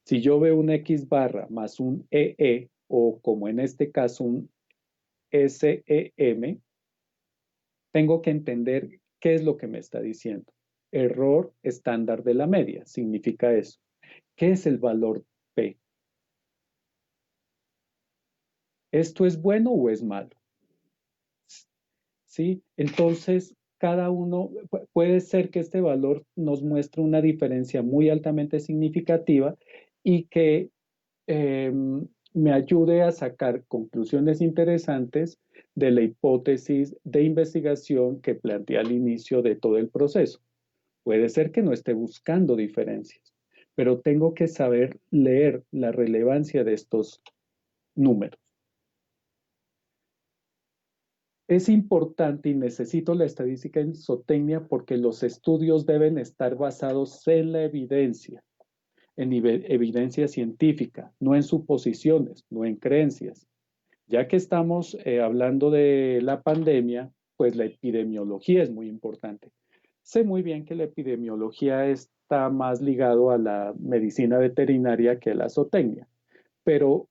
Si yo veo un X barra más un EE o como en este caso un SEM, tengo que entender qué es lo que me está diciendo. Error estándar de la media, significa eso. ¿Qué es el valor P? ¿Esto es bueno o es malo? ¿Sí? Entonces, cada uno, puede ser que este valor nos muestre una diferencia muy altamente significativa y que me ayude a sacar conclusiones interesantes de la hipótesis de investigación que planteé al inicio de todo el proceso. Puede ser que no esté buscando diferencias, pero tengo que saber leer la relevancia de estos números. Es importante y necesito la estadística en zootecnia porque los estudios deben estar basados en la evidencia, en evidencia científica, no en suposiciones, no en creencias. Ya que estamos hablando de la pandemia, pues la epidemiología es muy importante. Sé muy bien que la epidemiología está más ligado a la medicina veterinaria que a la zootecnia, pero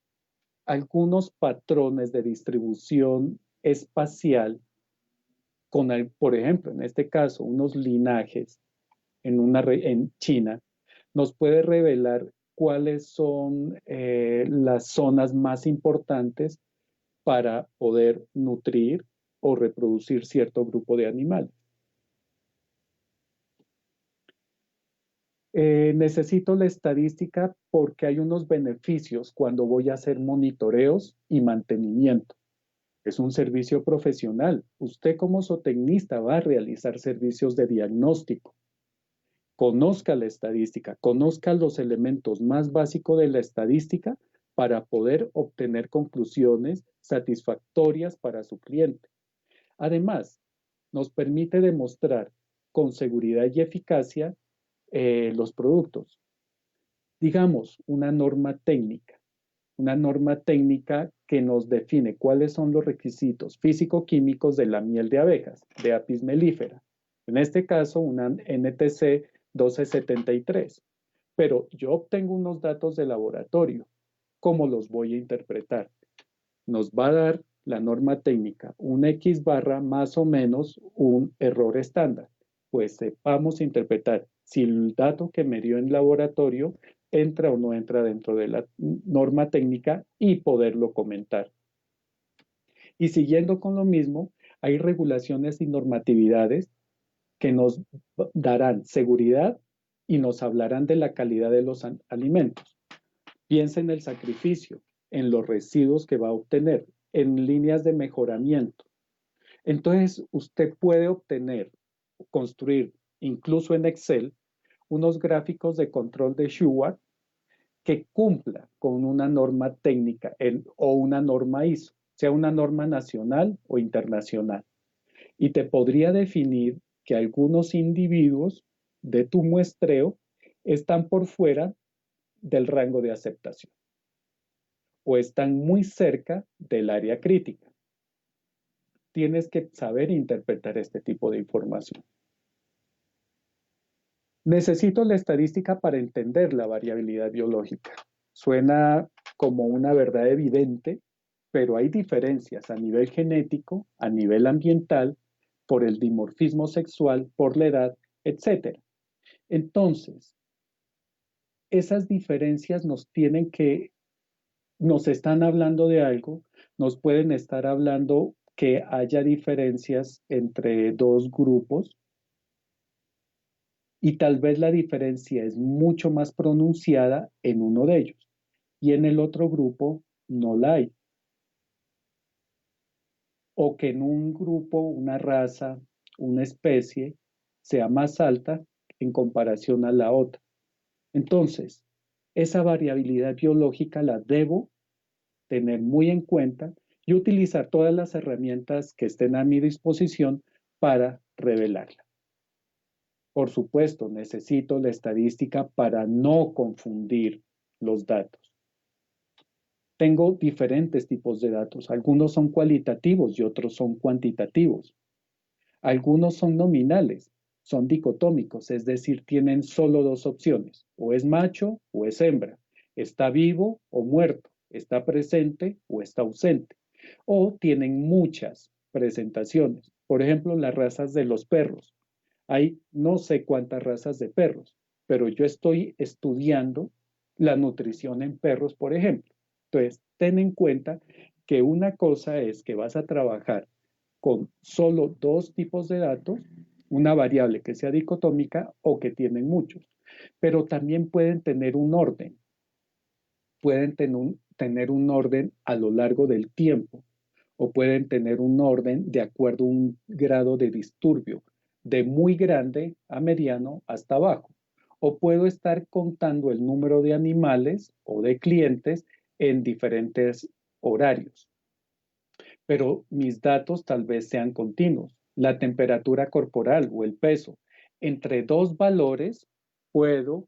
algunos patrones de distribución espacial por ejemplo, en este caso, unos linajes en China, nos puede revelar cuáles son las zonas más importantes para poder nutrir o reproducir cierto grupo de animales. Necesito la estadística porque hay unos beneficios cuando voy a hacer monitoreos y mantenimiento. Es un servicio profesional. Usted como zootecnista va a realizar servicios de diagnóstico. Conozca la estadística, conozca los elementos más básicos de la estadística para poder obtener conclusiones satisfactorias para su cliente. Además, nos permite demostrar con seguridad y eficacia los productos. Digamos, una norma técnica que nos define cuáles son los requisitos físico-químicos de la miel de abejas, de Apis mellifera. En este caso, una NTC 1273. Pero yo obtengo unos datos de laboratorio. ¿Cómo los voy a interpretar? Nos va a dar la norma técnica un X barra más o menos un error estándar. Pues sepamos interpretar si el dato que me dio en laboratorio entra o no entra dentro de la norma técnica y poderlo comentar. Y siguiendo con lo mismo, hay regulaciones y normatividades que nos darán seguridad y nos hablarán de la calidad de los alimentos. Piensa en el sacrificio, en los residuos que va a obtener, en líneas de mejoramiento. Entonces, usted puede obtener, construir, incluso en Excel, unos gráficos de control de Shewhart que cumpla con una norma técnica o una norma ISO, sea una norma nacional o internacional. Y te podría definir que algunos individuos de tu muestreo están por fuera del rango de aceptación o están muy cerca del área crítica. Tienes que saber interpretar este tipo de información. Necesito la estadística para entender la variabilidad biológica. Suena como una verdad evidente, pero hay diferencias a nivel genético, a nivel ambiental, por el dimorfismo sexual, por la edad, etc. Entonces, esas diferencias nos están hablando de algo, nos pueden estar hablando que haya diferencias entre dos grupos y tal vez la diferencia es mucho más pronunciada en uno de ellos y en el otro grupo no la hay. O que en un grupo, una raza, una especie sea más alta en comparación a la otra. Entonces, esa variabilidad biológica la debo tener muy en cuenta y utilizar todas las herramientas que estén a mi disposición para revelarla. Por supuesto, necesito la estadística para no confundir los datos. Tengo diferentes tipos de datos. Algunos son cualitativos y otros son cuantitativos. Algunos son nominales, son dicotómicos, es decir, tienen solo dos opciones, o es macho o es hembra, está vivo o muerto, está presente o está ausente, o tienen muchas presentaciones. Por ejemplo, las razas de los perros. Hay no sé cuántas razas de perros, pero yo estoy estudiando la nutrición en perros, por ejemplo. Entonces, ten en cuenta que una cosa es que vas a trabajar con solo dos tipos de datos, una variable que sea dicotómica o que tienen muchos, pero también pueden tener un orden, pueden tener un orden a lo largo del tiempo o pueden tener un orden de acuerdo a un grado de disturbio, de muy grande a mediano hasta bajo. O puedo estar contando el número de animales o de clientes en diferentes horarios. Pero mis datos tal vez sean continuos. La temperatura corporal o el peso. Entre dos valores puedo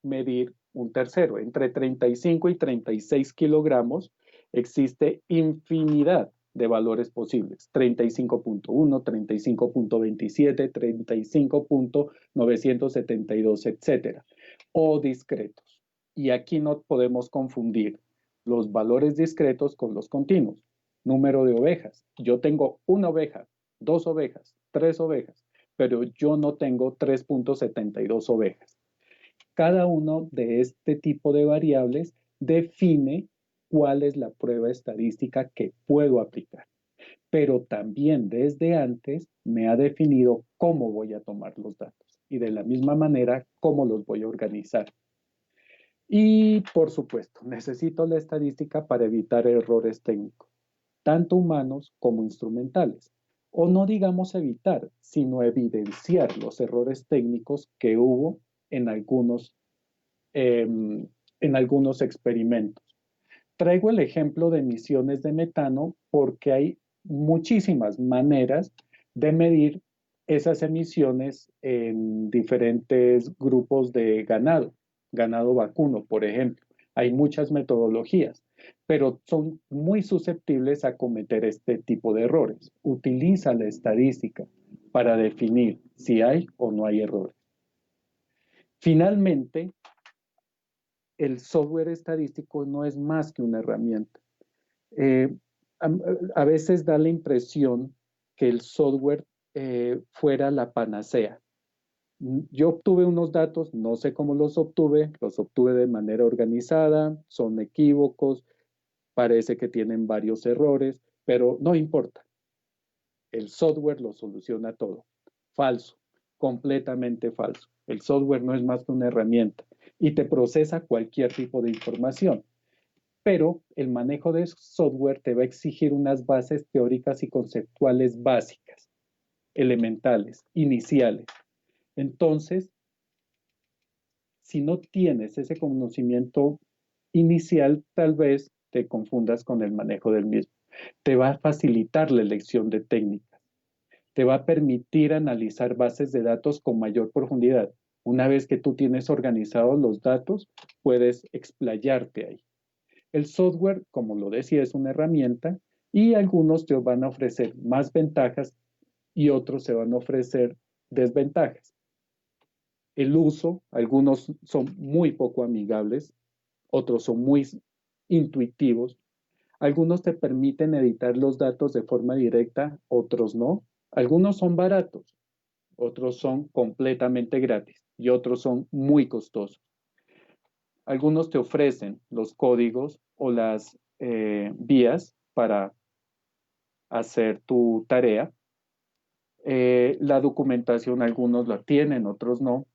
medir un tercero. Entre 35 y 36 kilogramos existe infinidad de valores posibles. 35.1, 35.27, 35.972, etcétera. O discretos. Y aquí no podemos confundir los valores discretos con los continuos. Número de ovejas. Yo tengo una oveja, 2 ovejas, 3 ovejas, pero yo no tengo 3.72 ovejas. Cada uno de este tipo de variables define cuál es la prueba estadística que puedo aplicar, pero también desde antes me ha definido cómo voy a tomar los datos y de la misma manera cómo los voy a organizar. Y por supuesto, necesito la estadística para evitar errores técnicos, tanto humanos como instrumentales. O no digamos evitar, sino evidenciar los errores técnicos que hubo en algunos experimentos. Traigo el ejemplo de emisiones de metano porque hay muchísimas maneras de medir esas emisiones en diferentes grupos de ganado vacuno, por ejemplo. Hay muchas metodologías, pero son muy susceptibles a cometer este tipo de errores. Utiliza la estadística para definir si hay o no hay errores. Finalmente, el software estadístico no es más que una herramienta. Eh, a veces da la impresión que el software fuera la panacea. Yo obtuve unos datos, no sé cómo los obtuve de manera organizada, son equívocos, parece que tienen varios errores, pero no importa. El software lo soluciona todo. Falso, completamente falso. El software no es más que una herramienta y te procesa cualquier tipo de información. Pero el manejo de software te va a exigir unas bases teóricas y conceptuales básicas, elementales, iniciales. Entonces, si no tienes ese conocimiento inicial, tal vez te confundas con el manejo del mismo. Te va a facilitar la elección de técnicas. Te va a permitir analizar bases de datos con mayor profundidad. Una vez que tú tienes organizados los datos, puedes explayarte ahí. El software, como lo decía, es una herramienta y algunos te van a ofrecer más ventajas y otros se van a ofrecer desventajas. El uso, algunos son muy poco amigables, otros son muy intuitivos. Algunos te permiten editar los datos de forma directa, otros no. Algunos son baratos, otros son completamente gratis y otros son muy costosos. Algunos te ofrecen los códigos o las vías para hacer tu tarea. La documentación, algunos la tienen, otros no.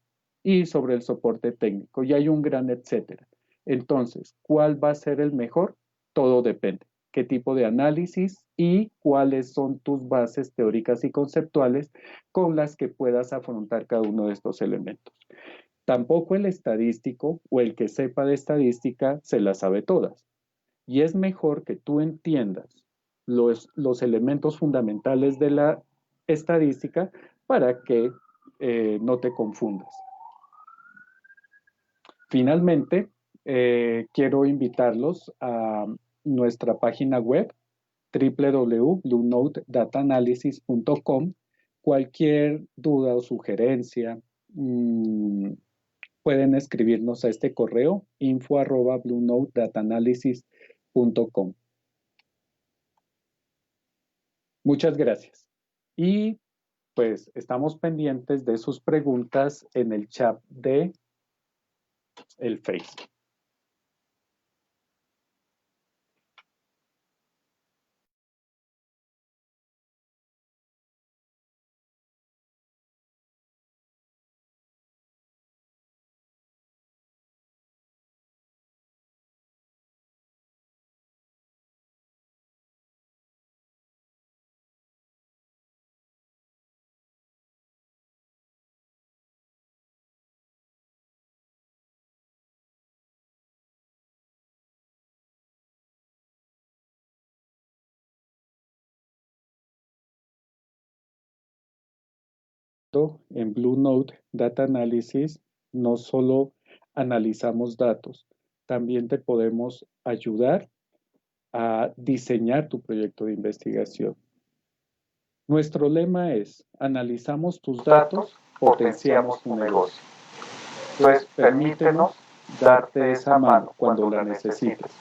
Y sobre el soporte técnico. Y hay un gran etcétera. Entonces, ¿cuál va a ser el mejor? Todo depende. ¿Qué tipo de análisis y cuáles son tus bases teóricas y conceptuales con las que puedas afrontar cada uno de estos elementos? Tampoco el estadístico o el que sepa de estadística se las sabe todas. Y es mejor que tú entiendas los elementos fundamentales de la estadística para que no te confundas. Finalmente, quiero invitarlos a nuestra página web www.bluenotedatanalysis.com. Cualquier duda o sugerencia, pueden escribirnos a este correo info@bluenotedatanalysis.com. Muchas gracias. Y pues estamos pendientes de sus preguntas en el chat de el Facebook. En Blue Note Data Analysis no solo analizamos datos, también te podemos ayudar a diseñar tu proyecto de investigación. Nuestro lema es: analizamos tus datos, potenciamos tu negocio. Entonces, permítenos darte esa mano cuando la necesites.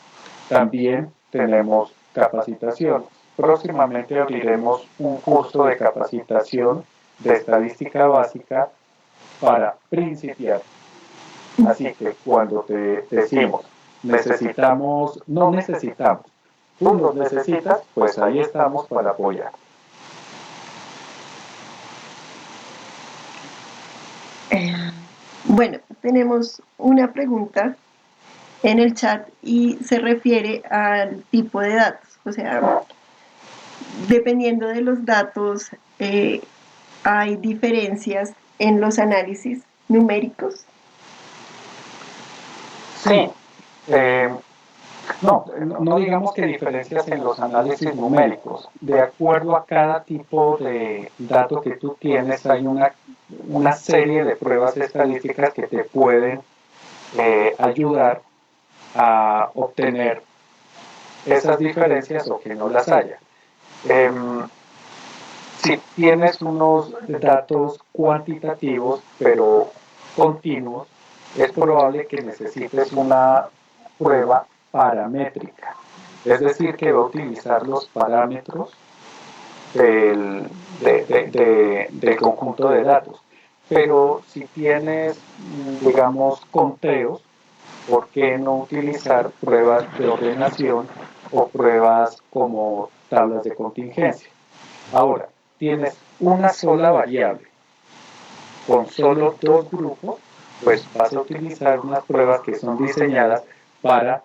También tenemos capacitaciones, próximamente abriremos un curso de capacitación de estadística básica para principiantes. Así que cuando te decimos necesitamos, no necesitamos, tú nos necesitas, pues ahí estamos para apoyar. Bueno, tenemos una pregunta en el chat y se refiere al tipo de datos. O sea, dependiendo de los datos, hay diferencias en los análisis numéricos. Sí. No digamos que diferencias en los análisis numéricos. De acuerdo a cada tipo de dato que tú tienes, hay una serie de pruebas estadísticas que te pueden ayudar a obtener esas diferencias o que no las haya. Si tienes unos datos cuantitativos pero continuos, es probable que necesites una prueba paramétrica, es decir, que va a utilizar los parámetros del conjunto de datos. Pero si tienes, digamos, conteos, ¿por qué no utilizar pruebas de ordenación o pruebas como tablas de contingencia? Ahora, tienes una sola variable con solo dos grupos, pues vas a utilizar unas pruebas que son diseñadas para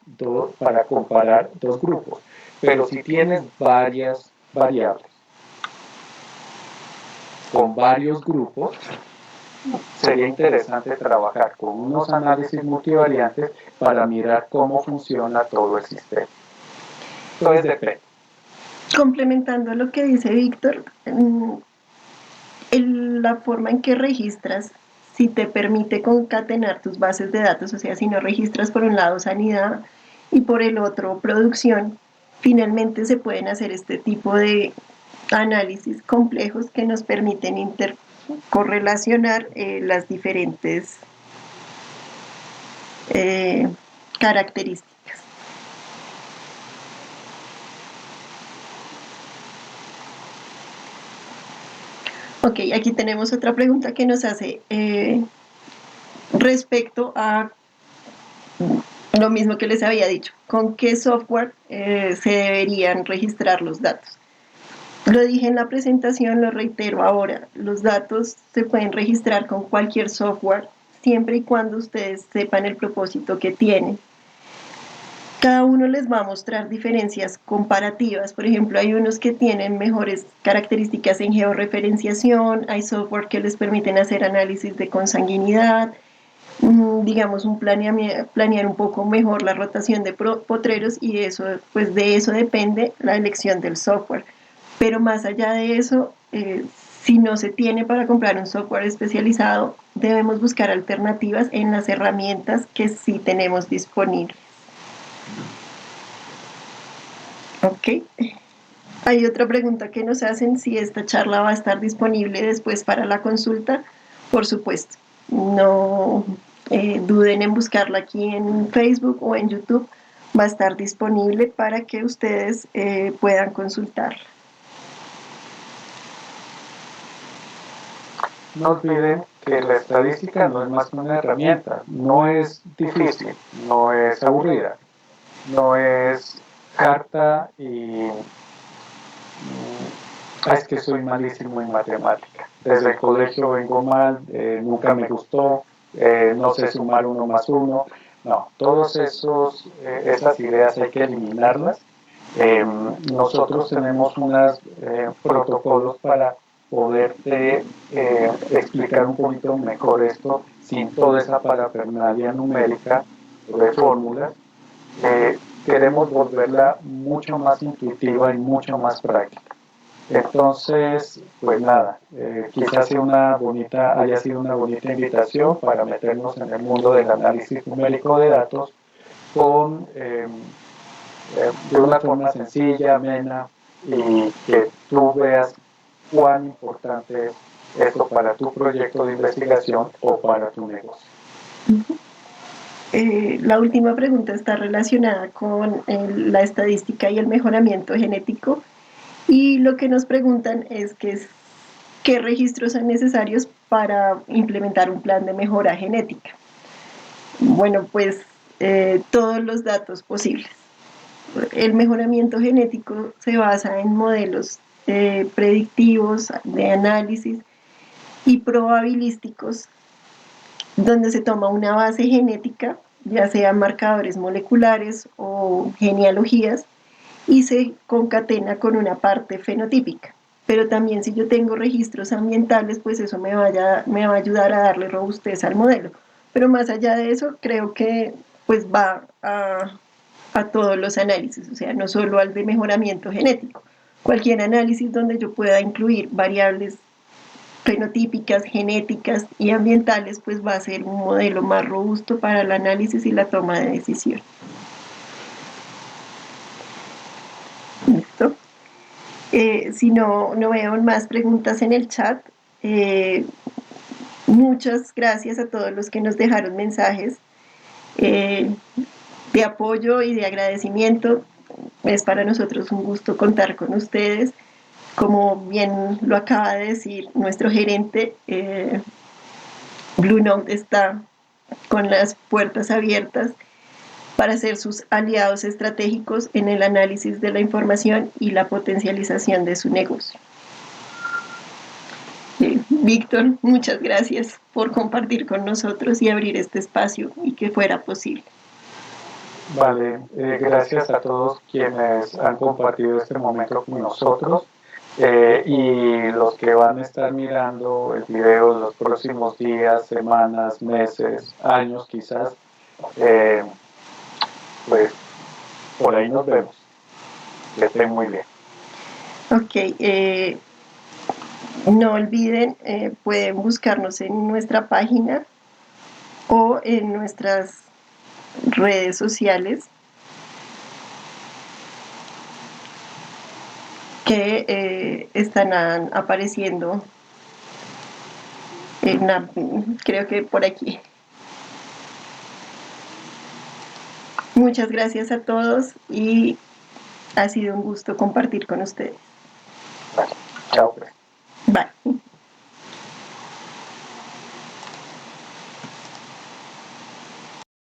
comparar dos grupos. Pero si tienes varias variables con varios grupos, sería interesante trabajar con unos análisis multivariantes para mirar cómo funciona todo el sistema. Entonces depende. Complementando lo que dice Víctor, la forma en que registras, si te permite concatenar tus bases de datos, o sea, si no registras por un lado sanidad y por el otro producción, finalmente se pueden hacer este tipo de análisis complejos que nos permiten intercorrelacionar las diferentes características. Ok, aquí tenemos otra pregunta que nos hace respecto a lo mismo que les había dicho. ¿Con qué software se deberían registrar los datos? Lo dije en la presentación, lo reitero ahora. Los datos se pueden registrar con cualquier software siempre y cuando ustedes sepan el propósito que tienen. Cada uno les va a mostrar diferencias comparativas. Por ejemplo, hay unos que tienen mejores características en georreferenciación, hay software que les permiten hacer análisis de consanguinidad, digamos, planear un poco mejor la rotación de potreros, y eso, pues de eso depende la elección del software. Pero más allá de eso, si no se tiene para comprar un software especializado, debemos buscar alternativas en las herramientas que sí tenemos disponibles. Ok. Hay otra pregunta que nos hacen, si esta charla va a estar disponible después para la consulta. Por supuesto, no duden en buscarla aquí en Facebook o en YouTube, va a estar disponible para que ustedes puedan consultarla. No olviden que la estadística no es más que una herramienta, no es difícil, no es aburrida, no es harta y es que soy malísimo en matemática. Desde el colegio vengo mal, nunca me gustó, no sé sumar 1 más 1. No, todas esas ideas hay que eliminarlas. Nosotros tenemos unos protocolos para poderte explicar un poquito mejor esto sin toda esa parafernalia numérica de fórmulas. Queremos volverla mucho más intuitiva y mucho más práctica. Entonces, pues nada, quizás haya sido una bonita invitación para meternos en el mundo del análisis numérico de datos de una forma sencilla, amena, y que tú veas cuán importante es esto para tu proyecto de investigación o para tu negocio. La última pregunta está relacionada con la estadística y el mejoramiento genético, Y lo que nos preguntan es qué registros son necesarios para implementar un plan de mejora genética. Bueno, pues todos los datos posibles. El mejoramiento genético se basa en modelos predictivos, de análisis y probabilísticos, donde se toma una base genética, ya sea marcadores moleculares o genealogías, y se concatena con una parte fenotípica. Pero también si yo tengo registros ambientales, pues eso me va a ayudar a darle robustez al modelo. Pero más allá de eso, creo que pues va a todos los análisis, o sea, no solo al de mejoramiento genético. Cualquier análisis donde yo pueda incluir variables fenotípicas, genéticas y ambientales, pues va a ser un modelo más robusto para el análisis y la toma de decisión. ¿Listo? Si no veo más preguntas en el chat, muchas gracias a todos los que nos dejaron mensajes de apoyo y de agradecimiento. Es para nosotros un gusto contar con ustedes. Como bien lo acaba de decir nuestro gerente, Blue Note está con las puertas abiertas para ser sus aliados estratégicos en el análisis de la información y la potencialización de su negocio. Víctor, muchas gracias por compartir con nosotros y abrir este espacio y que fuera posible. Vale, gracias a todos quienes han compartido este momento con nosotros y los que van a estar mirando el video los próximos días, semanas, meses, años quizás, pues por ahí nos vemos. Que estén muy bien. Ok, no olviden, pueden buscarnos en nuestra página o en nuestras redes sociales que están apareciendo creo que por aquí. Muchas gracias a todos y ha sido un gusto compartir con ustedes. Chao. Bye.